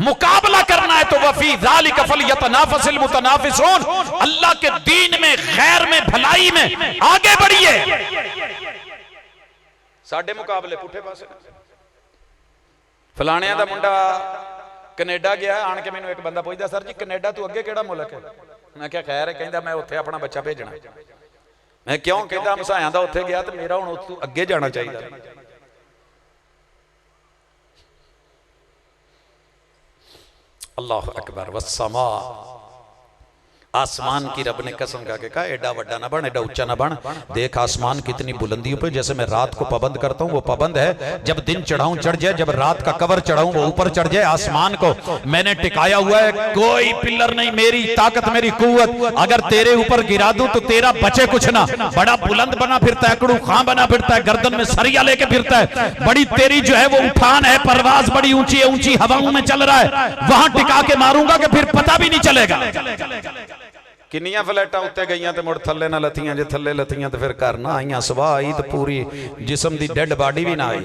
मुकाबला करना है तो वफी ज़ालिका फलयतनाफसिल मुतनाफिसून। अल्लाह के दीन में, खैर में, भलाई में आगे बढ़िए। साडे मुकाबले पुठे पासे। फलाने दा मुंडा कनेडा गया, आन के मैनू एक बंदा पूछदा सर जी कनेडा तू अगे केड़ा मुल्क है? मैं क्या खैर है, कहंदा मैं उत्थे अपना बच्चा भेजना। मैं क्यों? कहंदा हमसायां दा उत्थे गया तो मेरा हुण उत्थों अगे जाना चाहिए। अल्लाह अकबर। वस्समा, आसमान की रब ने कसम खा के कहा एडा वड्डा ना बन, एडा ऊंचा ना बन। देख आसमान कितनी बुलंदियों पे, जैसे मैं रात को पाबंद करता हूँ वो पाबंद है, जब दिन चढ़ाऊं चढ़ जाए, जब रात का कवर चढ़ाऊं वो ऊपर चढ़ जाए। आसमान को मैंने टिकाया हुआ है, कोई पिलर नहीं, मेरी ताकत मेरी कुव्वत। अगर तेरे ऊपर गिरा दूं तो तेरा बचे कुछ ना। बड़ा बुलंद बना फिरता है, कड़ू खां बना फिरता है, गर्दन में सरिया लेके फिरता है, बड़ी तेरी जो है वो उठान है, परवाज बड़ी ऊंची है, ऊंची हवाओं में चल रहा है। वहां टिका के मारूंगा कि फिर पता भी नहीं चलेगा। किन्नियां फ्लैटां उत्ते गईयां ते मुड़ थल्ले ना लथियां, जे थल्ले लथियां तो फिर घर ना आईयां, सवाह आई तो पूरी जिस्म दी डेड बॉडी भी ना आई।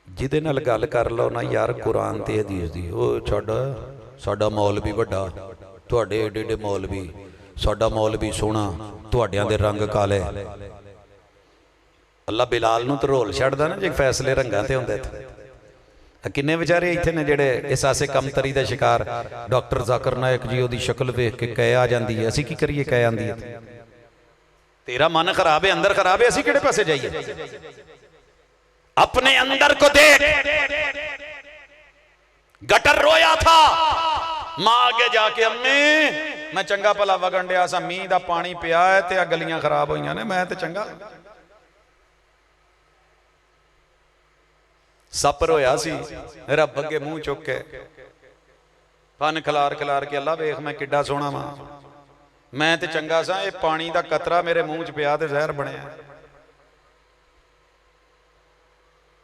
जिहदे नाल गल कर लो ना यार कुरान ते हदीस दी, ओ छड्ड साडा मौलवी वड्डा, तुहाडे एडे एडे मौलवी, साडा मौलवी सोहना, तुहाडियां दे रंग काले। अल्लाह बिलाल नूं तो रोल छड्डदा ना जे फैसले रंगां ते हुंदे ते किन्ने बेचारे इत्थे ने जेड़े इस आसे कमतरी दा शिकार। डॉक्टर जाकिर नायक जी ओदी शक्ल वेख के कै आ जांदी है, असीं की करिए कै आंदी है। तेरा मन खराब है, अंदर खराब है, असीं किहड़े पासे जाइए? अपने अंदर को देख। गटर रोया था, मां आगे जाके अम्मी मैं चंगा भला वगन डिया सा, मींह दा पानी पिया है ते गलियां खराब होईयां ने, मैं ते चंगा। सप रोया सी, रब अगे मुंह चुक के फन खिलार खिलार के, अल्लाह वेख मैं किड्डा सोहना वां, मैं ते चंगा सा, ये पानी दा कतरा मेरे मुंह च पिया ते जहर बनया।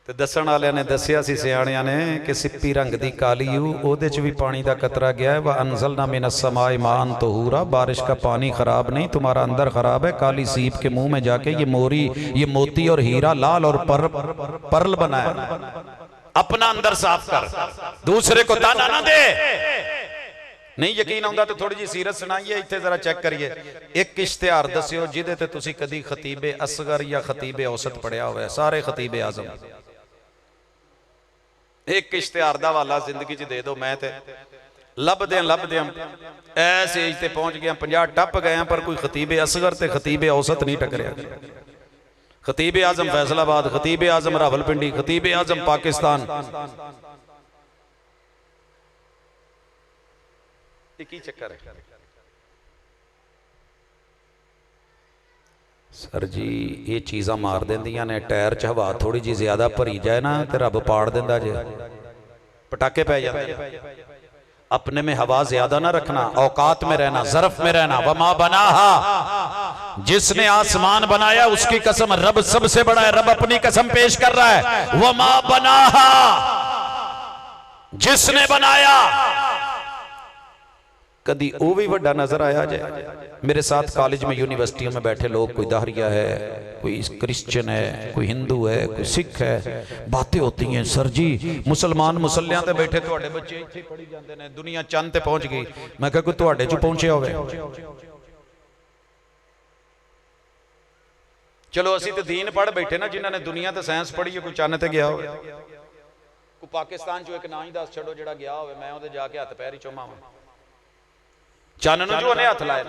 ते दस्सण वालियां ने दस्सिया सी, सियाणियां ने, कि सिप्पी रंग दी काली ओहदे च भी पानी दा कतरा गया है। व अनज़लना मिनस समाए मान तहूरा, बारिश का पानी खराब नहीं, तुम्हारा अंदर खराब है। काली सीप के मुंह में जाके ये मोरी, ये मोती और हीरा, लाल और पर्ल बनाया। अपना अंदर साफ कर, दूसरे को ताना ना दे। नहीं यकीन आउंदा तो थोड़ी जी सीरत सुनाइए, इत्थे जरा चेक करिए। एक इश्तिहार दस्सिओ जिहदे ते तुसीं कदी खतीबे असगर या खतीबे औसत पढ़िया होवे, सारे खतीबे आजम। एक इश्तिहार दा हवाला जिंदगी च दे दो, मैं ते लभदे ऐसे एज ते पहुंच गया, 50 टप गए, पर कोई खतीबे असगर ते खतीबे औसत नहीं टकरिया। खतीबे आजम फैसलाबाद, खतीबे आजम रावलपिंडी, खतीबे आजम पाकिस्तान। की चक्कर है सर जी? ये चीज़ा मार देंदियां ने, टायर च हवा थोड़ी जी ज्यादा भरी जाए ना तो रब पाड़ देंदा जे, पटाके पै जाते। अपने में हवा ज्यादा ना रखना, औकात में रहना, ज़र्फ में रहना। वमा बनाहा, जिसने आसमान बनाया उसकी कसम, रब सबसे बड़ा है, रब अपनी कसम पेश कर रहा है। वमा बनाहा, जिसने बनाया, कदी वो भी बड़ा नजर आया जाए। मेरे साथ कॉलेज में, यूनिवर्सिटियों में बैठे लोग, कोई दाहरिया है, कोई क्रिश्चियन है, कोई हिंदू है, कोई सिख है, बातें होती हैं। सर जी मुसलमान मुसल्लियां ते बैठे तुहाडे बच्चे इत्थे पढ़ी जांदे ने, दुनिया चंद ते पहुंच गई। मैं कहा कोई तुहाडे च पहुंचिया होवे? चलो असीं ते दीन पढ़ बैठे ना, जिन्हां ने दुनिया ते साइंस पढ़ी है, कोई चंद ते गया होवे? कोई पाकिस्तान चो एक ना ही दस छड़ो जिहड़ा गया होवे, मैं उहदे जाके हत्थ पैर ही चुमावां। चानन जो ने हाथ लाए।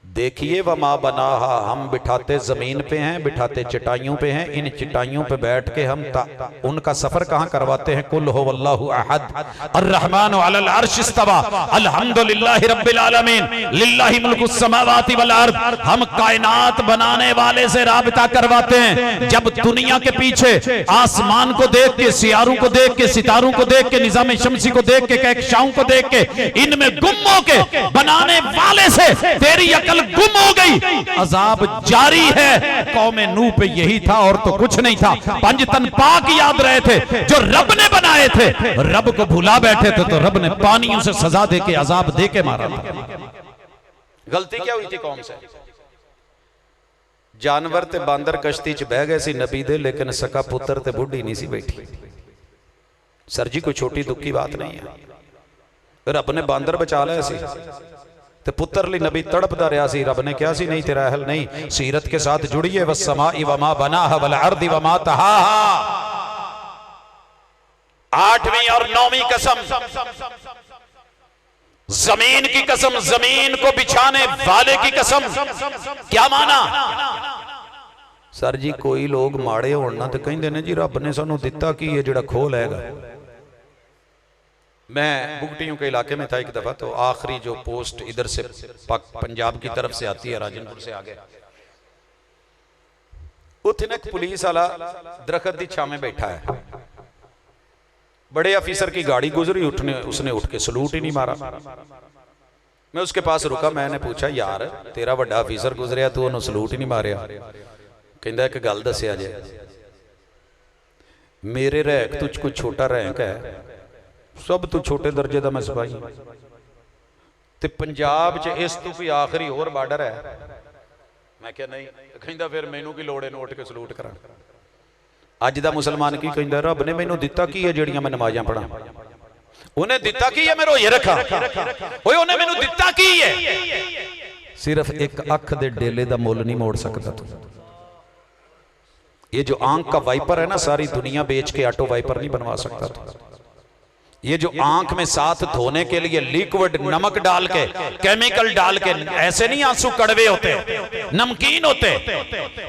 देखिए वमा बनाहा, हम बिठाते जमीन पे हैं, बिठाते चटाइयों पे हैं, इन चटाइयों पे बैठ के हम उनका सफर कहां करवाते हैं? कुल हो वल्लाहु अहद अर्रहमानु अलल अर्श इस्तवा अल्हम्दुलिल्लाहि रब्बिल आलमीन लिल्लाहि मुल्कुस समावाति वल अर्द। हम कायनात बनाने वाले से राबिता करवाते हैं। जब दुनिया के पीछे आसमान को देख के, सियारों को देख के, सितारों को देख के, निजाम शमसी को देख के, कहकशाओं को देख के, इनमें गुम हो के बनाने वाले से तेरी अकल गुम हो गई, अजाब जारी है। कौमे नूह पे यही था और तो कुछ नहीं था। पंज तन पाक याद रहे थे जो रब ने बनाए थे, रब को भुला बैठे थे तो रब ने पानियों से सजा दे के, अजाब दे के मारा था। गलती क्या हुई थी कौम से? जानवर ते बांदर कश्ती च बह गए सी नबी दे, लेकिन सका पुत्र ते बुढ़ी नहीं सी बैठी। सर जी कोई छोटी दुखी बात नहीं है। रब ने बांदर बचा लिया सी ते पुत्र ली नबी तड़पदा रहा सी। रब ने कहा सी नहीं तेरा अहल नहीं। सीरत के साथ जुड़िए, वस्समाई वमा बनाहा वल अर्दि वमा तहाहा। 8वीं और 9वीं कसम, जमीन की कसम, जमीन को बिछाने वाले की कसम। क्या माना? सर जी कोई लोग माड़े होना तो कहते ने जी रब ने सानू दिता की है जिहड़ा खो लेगा। मैं बुगटियों के इलाके में था एक दफा, तो आखिरी जो पोस्ट इधर से पंजाब की तरफ से आती है, राजनपुर से आगे, उत्थे ना एक पुलिस वाला दरखत की छां में बैठा है। बड़े अफीसर की गाड़ी गुजरी, उसने उठ के सलूट ही नहीं मारा। मैं उसके पास रुका, मैंने पूछा यार तेरा बड़ा अफीसर गुजरिया, तू उन्होंने सलूट ही नहीं मारिया। कहंदा एक गल दस्सिया जे, मेरे रैंक तुझ कोई छोटा रैंक है, सब तू छोटे दर्जे का मैं सिपाही, ते पंजाब च इस तू कोई आखिरी होर बार्डर है? मैं क्या नहीं। कहंदा फिर मैनू की लोड़ है उठ के सलूट करा। अज दा मुसलमान की कहंदा रब ने मैनू दिता की है जिहड़ियां मैं नमाज़ां पढ़ा? उन्हें दिता की है मैं रोजे रखा? ओए उन्हें मैनू दिता की है? सिर्फ एक अख दे डेले दा मुल नहीं मोड़ सकदा तू। ये जो आंख का वाइपर है ना, सारी दुनिया बेच के ऑटो वाइपर नहीं बनवा सकता था। ये जो आंख में साथ धोने के लिए लिक्विड नमक डाल के, केमिकल डाल के, ऐसे नहीं आंसू कड़वे होते, नमकीन होते।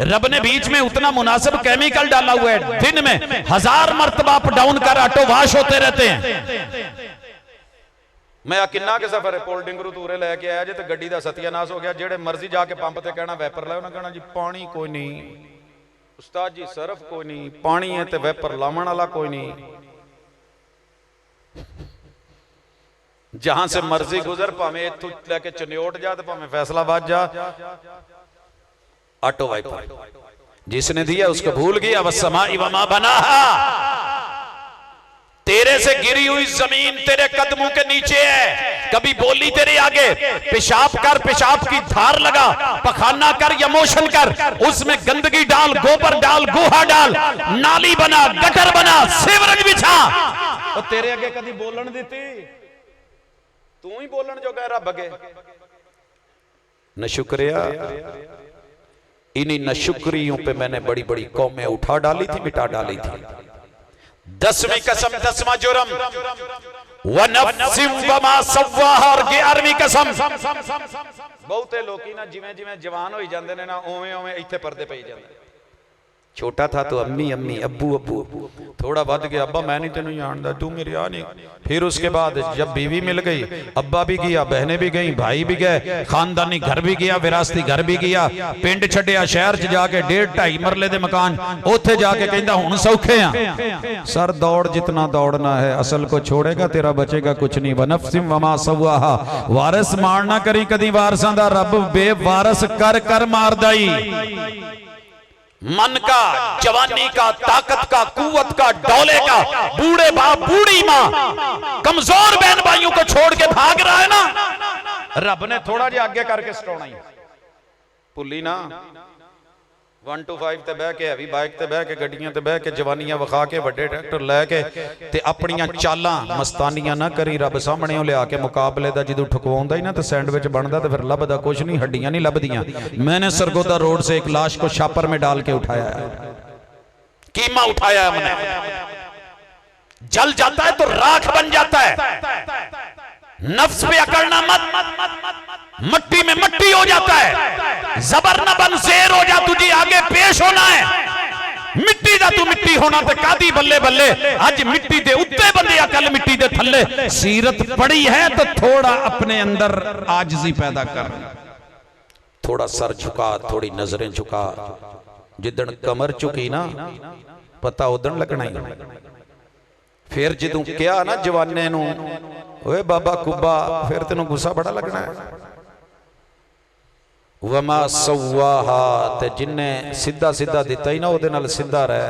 रब ने बीच में उतना मुनासिब केमिकल डाला हुआ है, दिन में 1000 मरतबा अप डाउन कर ऑटो वॉश होते रहते हैं। मैं किन्ना के सफर है पोल डिंगरू तूरे लैके आया जे, तो गड्डी का सत्यानाश हो गया। जेड़े मर्जी जाके पंप ते कहना वैपर लाओ, उन्हें कहना जी पानी कोई नहीं, उस्ताद जी सरफ कोई नहीं, पानी है तो वैपर लावन वाला कोई नहीं। जहां से मर्जी गुजर, भावे इथों लैके चनियोट जा तो भावे फैसलाबाद जा, ऑटो वाइपर जिसने दिया उसको भूल गया। वस्समाई वमा बनाहा, तेरे से गिरी हुई जमीन तेरे कदमों के नीचे है। कभी बोली तेरे आगे, पेशाब कर, पेशाब की धार लगा, पखाना कर या मोशन कर, उसमें गंदगी डाल, गोबर डाल, गोहा डाल, नाली बना, गटर बना, सीवरेज बिछा, तो तेरे आगे कभी बोलन देती? तू ही बोलन जो कह रब अगे। न शुक्रिया, इन्हीं नशुक्रियों पे मैंने बड़ी बड़ी कौमें उठा डाली थी, मिटा डाली थी। 10वीं कसम 10वां जुर्म, व नफ्सिम वमा सव्वाहा, और 11वीं कसम। बहुते लोग ना जिवें जिवें जवान हो जाते हैं ना, उवें उवें इत्थे पर्दे पई जाते। छोटा था तो अम्मी अम्मी, अब्बू अब्बू, थोड़ा बढ़ गया अब्बा मैं नहीं तेन जानता, तू मेरी आ नहीं। फिर उसके बाद जब बीवी मिल गई, अब्बा भी गया, बहनें भी गई, भाई भी गए, खानदानी घर भी गया, विरासती घर भी गया, पिंड छड्डिया, शहर च जाके 1.5-2 मरले दे मकान, उत्थे जाके कहंदा हुण सौखे आ। सर दौड़ जितना दौड़ना है, असल को छोड़ेगा तेरा बचेगा कुछ नहीं। वनफ्सिम वमा सव्वाहा, वारिस मारना करी कदी वारसां दा, रब बेवारस कर कर मारदा ही। मन का, जवानी का, ताकत का, कुव्वत का, डोले का, बूढ़े बाप, बूढ़ी मां, कमजोर बहन भाइयों को छोड़ के भाग रहा है ना, रब ने थोड़ा जिहा आगे करके सटाउणा ही। भुल्ली ना 1 to 5 ते बह के, हैवी बाइक ते बह के, गड्डियां ते बह के, जवानियां विखा के, वड्डे ट्रैक्टर लैके ते अपनियां चालां मस्तानियां ना करी। रब सामने लिया के मुकाबले दा जदों ठुकवाउंदा ही ना, तो सैंडविच बनदा, तो फिर लभदा कुछ नहीं, हड्डियां नहीं लभदियां। मैंने सरगोदा रोड से एक लाश को छापर में डाल के उठाया है, कीमा उठाया है मैंने। जल जाता है तो राख बन जाता है। नफ्स पे अकड़ना मत, मट्टी में मट्टी हो जाता है। जबर न बन, शेर हो जा, तुझे आगे पेश होना है। मिट्टी दा तू मिट्टी होना ते कादी बल्ले बल्ले, अज मिट्टी दे उत्ते बंदे, कल मिट्टी दे थल्ले। सीरत पड़ी है तो थोड़ा अपने अंदर आजिज़ी पैदा कर, थोड़ा सर झुका, थोड़ी नजरें झुका। जिदन कमर चुकी ना, पता उदन लगना ही। फिर जदों क्या ना जवाने नूं, ओए बाबा कुब्बा, फिर तेनों गुस्सा बड़ा लगना है। वमा सव्वाहा, ते जिन्हें सीधा सीधा दिता ही ना, उहदे नाल सीधा रह।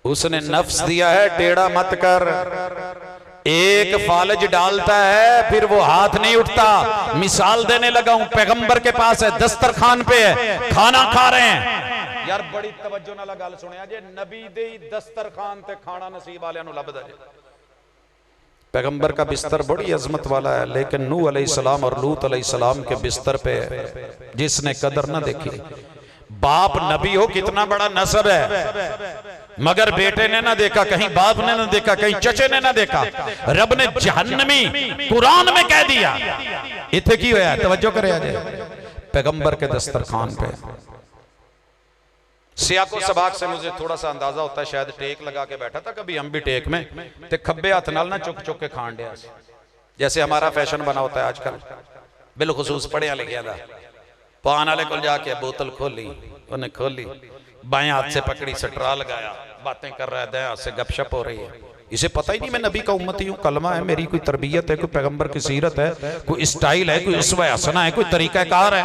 उसने नफ्स दिया है, टेढ़ा मत कर। एक फालज डालता है फिर वो हाथ नहीं उठता। मिसाल देने लगा हूं, पैगंबर के पास है, दस्तरखान पे है, खाना खा रहे हैं। यार बड़ी तवज्जो नाल गल सुनिया जे, नबी दे दस्तरखान ते खाना नसीब वालियां नूं लभदा जे। पैगंबर का बिस्तर बड़ी अजमत वाला है, लेकिन नूह अलैहिस्सलाम और लूत अलैहिस्सलाम के बिस्तर पे जिसने कदर ना देखी। बाप नबी हो, कितना बड़ा नसब है, मगर बेटे ने ना देखा, कहीं बाप ने ना देखा, कहीं चचे ने ना देखा। रब ने जहन्नमी कुरान में कह दिया। इत्थे की होया, तवज्जो करे आज, पैगंबर के दस्तरखान पे। सियाको सबाक से मुझे थोड़ा सा अंदाजा होता है, शायद टेक लगा के बैठा था, कभी हम भी टेक में, ते खब्बे हाथ नाल ना चुक चुक के खान दिया, जैसे हमारा फैशन बना होता है आजकल। बिलखुसूस पढ़िया लिखिया था, पान वाले को जाके बोतल खोली, उन्हें खोली, बाएं हाथ से पकड़ी, सटरा लगाया, बातें कर रहा है, दाएं हाथ से गपशप हो रही है। इसे पता ही नहीं मैं नबी का उम्मती हूँ, कलमा है मेरी, कोई तरबियत है, कोई पैगंबर की सीरत है, कोई स्टाइल है, कोई उसवा हसना है, कोई तरीकाकार है।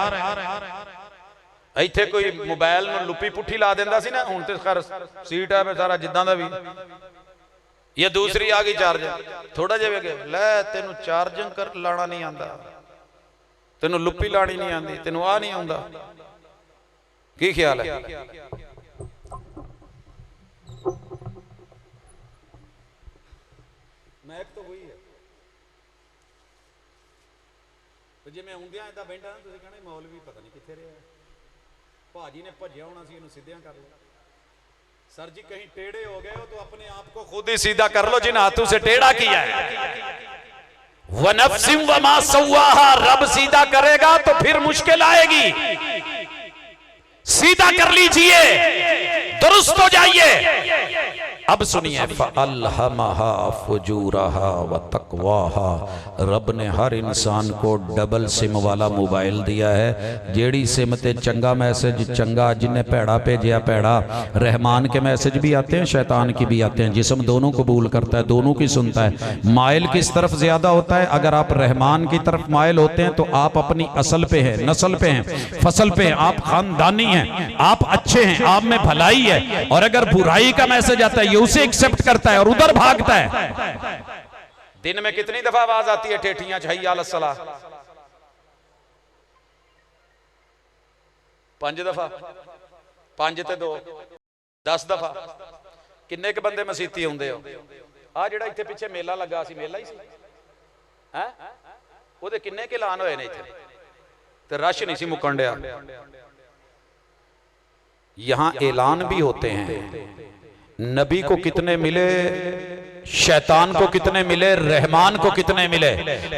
इत्थे कोई मोबाइल में लुपी पुठी ला देंदा सी ना, हुण ते खैर सीट है सारा जिद्दां दा भी। ये दूसरी आ गई चार्जर, थोड़ा जिहा वे लै तेनू चार्जिंग कर लाना नहीं आंदा, तेनू लुपी लानी नहीं आंदी, तेनू आ नहीं आंदा। की ख्याल है? महक तो हुई है जे मैं आउंदियां इदां बैठा ना, तुसीं कहना मौलवी पता नहीं कित्थे रहा, भाजी ने भज्जिया होना सी, इहनूं सिद्धियां कर लिया। सर जी कहीं टेढ़े हो गए हो तो अपने आप को खुद ही सीधा कर लो जिन हाथों से टेढ़ा किया है। वनफ्सिम वमा सव्वाहा, रब सीधा करेगा तो फिर मुश्किल आएगी। सीधा कर लीजिए, दुरुस्त हो जाइए। अब सुनिए, फ़अल्हमहा फुजूरहा व तक़वाहा, रब ने हर इंसान को डबल सिम वाला मोबाइल दिया है। जेड़ी सिम ते चंगा मैसेज चंगा, जिन्हें पैड़ा भेजा पैड़ा। रहमान के मैसेज भी आते हैं, शैतान की भी आते हैं। जिस्म दोनों कबूल करता है, दोनों की सुनता है। माइल किस तरफ ज्यादा होता है? अगर आप रहमान की तरफ माइल होते हैं तो आप अपनी असल पे हैं, नस्ल पे हैं, फसल पे हैं, आप खानदानी हैं, आप अच्छे हैं, आप में भलाई है। और अगर बुराई का मैसेज आता है, ये उसे एक्सेप्ट करता है और उधर भागता है। दिन में कितनी दफा आवाज आती है ठेठियां हैया अल सलाह? 5 दफा, 5 ते 2 10 दफा। किन्ने के बंदे मसीती होंदे हो? आ जेड़ा इत्थे पिछे मेला लगा सी, मेला ही सी है, ओदे किन्ने के ऐलान होए ने इत्थे ते रश नहीं सी मुकन दिया। यहां ऐलान भी होते हैं। नबी को कितने मिले, शैतान को कितने मिले, रहमान को कितने मिले,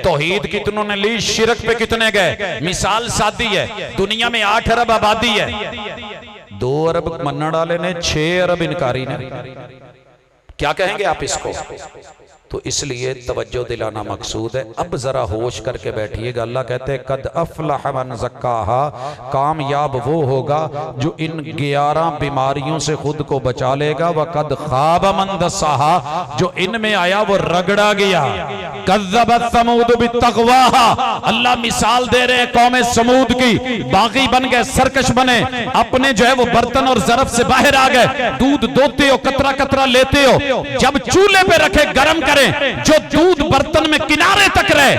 तौहीद कितनों ने ली, शिरक पे कितने गए। मिसाल सादी है, दुनिया में 8 अरब आबादी है, 2 अरब मनने वाले ने, 6 अरब इनकारी ने। क्या कहेंगे आप इसको? तो इसलिए तवज्जो दिलाना मकसूद है। अब जरा होश करके बैठिएगा। अल्लाह कहते हैं कद अफलह मन ज़क्काहा, कामयाब वो होगा जो इन 11 बीमारियों से खुद को बचा लेगा। व कद खाब मन दस्साहा, जो इनमें आया वो रगड़ा गया। कज़्ज़बत समूद बित्तक़वाहा, अल्लाह मिसाल दे रहे हैं कौम समूद की। बागी बन गए, सरकश बने, अपने जो है वो बर्तन और ज़रफ़ से बाहर आ गए। दूध दोते हो, कतरा कतरा लेते हो, जब चूल्हे पे रखे गर्म करे, जो दूध बर्तन में किनारे तक रहे,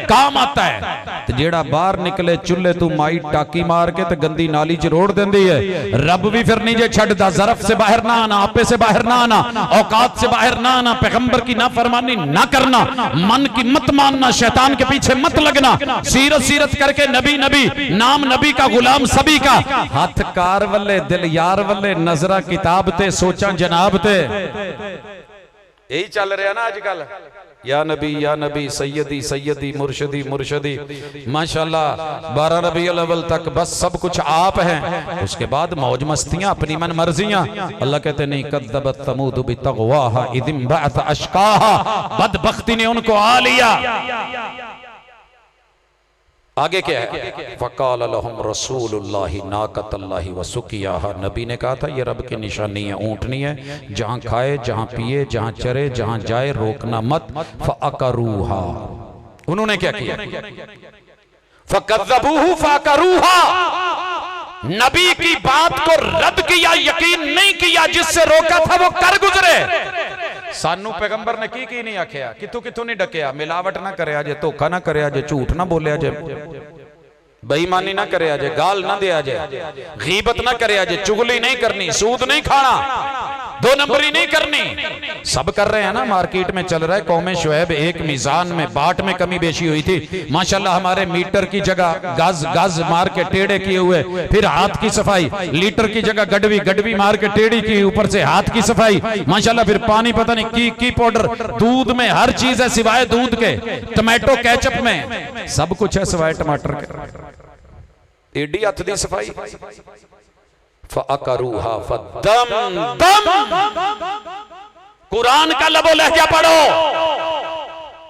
काम आता है। तो जेड़ा बाहर निकले चुल्हे तू माई टाकी मार के तो गंदी नाली च रोड़ देंदी है। रब भी फिर नीचे छड़दा, ज़रफ़ से बाहर ना आना, आपे से बाहर ना आना, औकात से बाहर ना आना, पैगंबर की नाफरमानी ना करना, मन की मत मानना, शैतान के पीछे मत लगना, सीरत सीरत करके नबी नबी, नाम नबी का गुलाम सभी का, हाथ कार वल्ले दिल यार वल्ले, नजरा किताब ते सोचा जनाब ते। यही चल रहा ना आजकल, या नबी सैयदी सैयदी मुर्शदी मुर्शदी। माशाल्लाह 12 रबीउल अव्वल तक बस सब कुछ आप हैं, उसके बाद मौज मस्तियां, अपनी मन मर्जियां। अल्लाह कहते नहीं कद्दबत समूद बितग़वाहा इदिम बअथ अशकाहा, बदबख्ती ने उनको आ लिया। आगे क्या है? फ़क़ाल लहुम रसूलुल्लाहि नाक़तल्लाहि व सुक़ियाहा, नबी ने कहा था ये रब की निशानी है, ऊँटनी है, जहाँ खाए, जहाँ पिए, जहाँ चरे, जहाँ जाए, रोकना मत। फ़अक़रूहा, उन्होंने क्या किया? फ़कज़्ज़बूहु फ़अक़रूहा, नबी की बात को रद्द किया, यकीन नहीं किया, जिससे रोका था वो कर गुजरे। सानू पैगंबर ने की नहीं आख्या, कितों कितों नहीं डकया, मिलावट ना करे जे, धोखा ना करे जे, झूठ ना बोलिया जे, बेईमानी ना करे जे, गाल ना दिया जे, गीबत ना करे जे, चुगली नहीं करनी, सूद नहीं खाना, 2 नंबरी नहीं करनी। सब कर रहे हैं ना, मार्केट में चल रहा है। कौमे शुएब एक मीजान में बाट में कमी बेशी हुई थी, माशाल्लाह हमारे मीटर की जगह गज गज मार के टेढ़े किए हुए, फिर हाथ की सफाई, लीटर की जगह गडवी गडवी मार के टेढ़ी की, ऊपर से हाथ की सफाई, माशाल्लाह फिर पानी पता नहीं की पाउडर, दूध में हर चीज है सिवाय दूध के, टमाटो केचप में सब कुछ है सिवाय टमाटर के, एडी हथ दी सफाई। फ़अक़रूहा फ़दम दम, कुरान का लबो लहजा पढ़ो।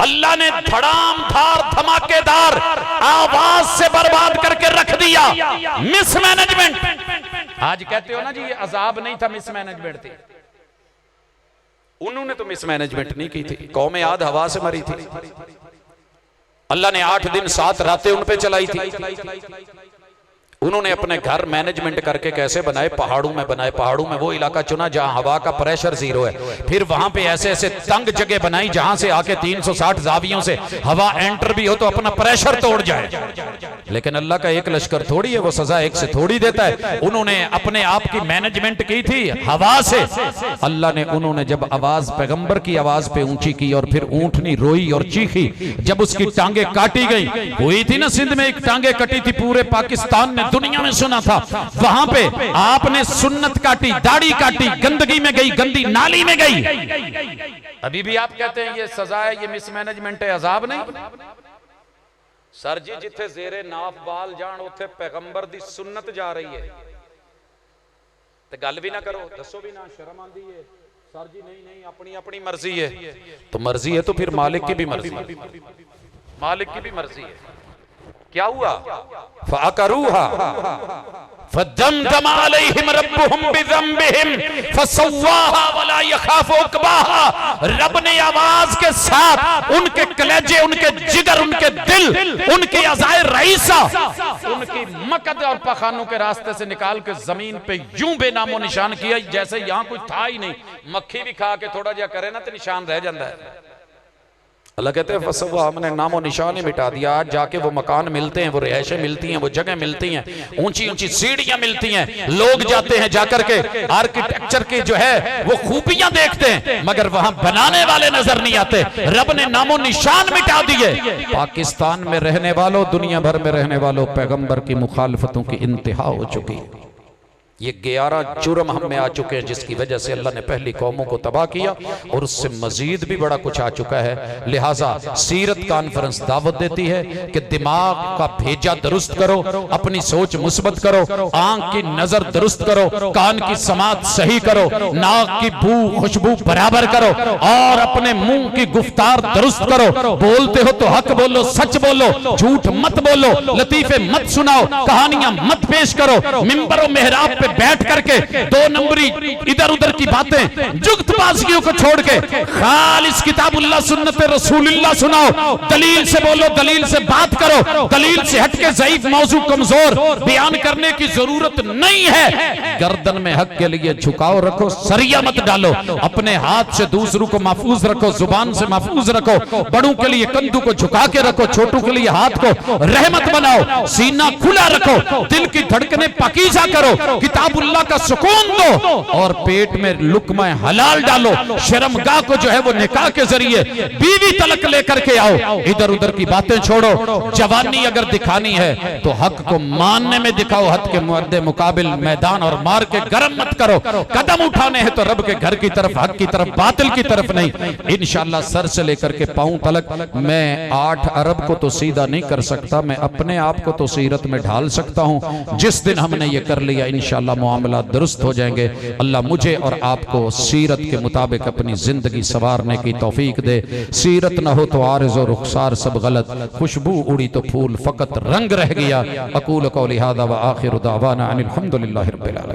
अल्लाह ने धड़ाम धार धमाकेदार आवाज से बर्बाद करके रख दिया। मिसमैनेजमेंट, आज कहते हो ना जी ये अजाब नहीं था, मिसमैनेजमेंट थी। उन्होंने तो मिसमैनेजमेंट नहीं की थी, कौम आद हवा से मरी थी। अल्लाह ने 8 दिन 7 रातें उन पे चलाई थी। उन्होंने अपने घर मैनेजमेंट करके कैसे बनाए? पहाड़ों में बनाए। पहाड़ों में वो इलाका चुना जहां हवा का प्रेशर 0 है, फिर वहां पे ऐसे ऐसे तंग जगह बनाई जहां से आके 360 जावियों से हवा एंटर भी हो तो अपना प्रेशर तोड़ जाए। लेकिन अल्लाह का एक लश्कर थोड़ी है, वो सजा एक से थोड़ी देता है। उन्होंने अपने आप की मैनेजमेंट की थी हवा से। अल्लाह ने उन्होंने जब आवाज पैगंबर की आवाज पे ऊंची की और फिर ऊंटनी रोई और चीखी, जब उसकी टांगे काटी गई, हुई थी ना सिंध में एक टांगे कटी थी, पूरे पाकिस्तान में दुनिया में सुना था, वहां पे आपने सुन्नत काटी, दाढ़ी काटी, गंदगी में गई, गंदी नाली में गई। अभी भी आप कहते हैं ये सजा है, ये मिसमैनेजमेंट है, अजाब नहीं। सर जी जिथे जेरे नाफ बाल जान उथे पैगंबर दी सुन्नत जा रही है, ते गल भी ना करो, दसो भी ना, शर्म आंदी है। सर जी नहीं नहीं, अपनी अपनी मर्जी है। तो मर्जी है तो फिर मालिक की भी मर्जी, मालिक की भी मर्जी है। क्या हुआ? फ़अक़रूहा फ़दमदम अलैहिम रब्बुहुम बिज़ंबिहिम फ़सव्वाहा वला यख़ाफ़ु उक़बाहा। रब ने आवाज के साथ उनके कलेजे, उनके जिगर, उनके दिल, उनके अज़ाए रईसा, उनकी मकद और पखानों के रास्ते से निकाल के जमीन पे यूं बेनामो निशान किया जैसे यहां कुछ था ही नहीं। मक्खी भी खा के थोड़ा जा करे ना तो निशान रह जाता है। अल्लाह कहते हैं फसवा, हमने नामो निशान ही मिटा दिया। आज जाके वो मकान मिलते हैं, वो रिहायशें मिलती हैं, वो जगह मिलती हैं, ऊंची ऊंची सीढ़ियां मिलती हैं, लोग जाते हैं जाकर के आर्किटेक्चर की जो है वो खूबियां देखते हैं, मगर वहां बनाने वाले नजर नहीं आते। रब ने नामो निशान मिटा दिए। पाकिस्तान में रहने वालों, दुनिया भर में रहने वालों, पैगंबर की मुखालफतों की इंतहा हो चुकी है। ये 11 जुर्म हम में आ चुके हैं, जिसकी वजह से अल्लाह ने पहली कौमों को तबाह किया और उससे मजीद भी बड़ा कुछ आ चुका है। लिहाजा सीरत कॉन्फ्रेंस दावत देती है कि दिमाग का भेजा दुरुस्त करो, अपनी सोच मुस्बत करो, आंख की नजर दुरुस्त करो, कान की समात सही करो, नाक की बू खुशबू बराबर करो और अपने मुंह की गुफ्तार दुरुस्त करो। बोलते हो तो हक बोलो, सच बोलो, झूठ मत बोलो, लतीफे मत सुनाओ, कहानियां मत पेश करो। मिंबर और मेहराब पे बैठ करके 2 नंबरी इधर उधर की बातें, जुगतबाजियों को छोड़ के खालिस किताबुल्लाह सुन्नत रसूलुल्लाह सुनाओ। दलील से बोलो, दलील से बात करो, दलील से हटके ज़ईफ मौजू कमजोर बयान करने की जरूरत नहीं है। गर्दन में हक के लिए झुकाव रखो, सरिया मत डालो, अपने हाथ से दूसरों को महफूज रखो, जुबान से महफूज रखो, बड़ों के लिए कंधों को झुका के रखो, छोटों के लिए हाथ को रहमत बनाओ, सीना खुला रखो, दिल की धड़कनें पाकीज़ा करो, किताबुल्लाह का सुकून दो और पेट में लुक्मा हलाल डालो। शर्मगाह को जो है वो निकाह के जरिए बीवी तलक लेकर के आओ। इधर उधर की बातें छोड़ो। जवानी अगर दिखानी है तो हक को मानने में दिखाओ, हक के मर्दे मुकाबिल मैदान और मार के गरम मत करो। कदम उठाने हैं तो रब के घर की तरफ, हक की तरफ, बातिल की तरफ नहीं। इंशाअल्लाह सर से लेकर के पांव तलक मैं 8 अरब को तो सीधा नहीं कर सकता, मैं अपने आप को तो सीरत में ढाल सकता हूं। जिस दिन हमने ये कर लिया इंशाअल्लाह मामला दुरुस्त हो जाएंगे। अल्लाह मुझे और आपको सीरत के मुताबिक अपनी जिंदगी संवारने की तौफीक दे। सीरत न हो तो आरिज़ और रुखसार सब गलत, खुशबू उड़ी तो फूल फकत रंग रह गया। अकूल कौली हादा व आखिरु दावाना अनिल हम्दुलिल्लाहि रब्बिल आलमीन।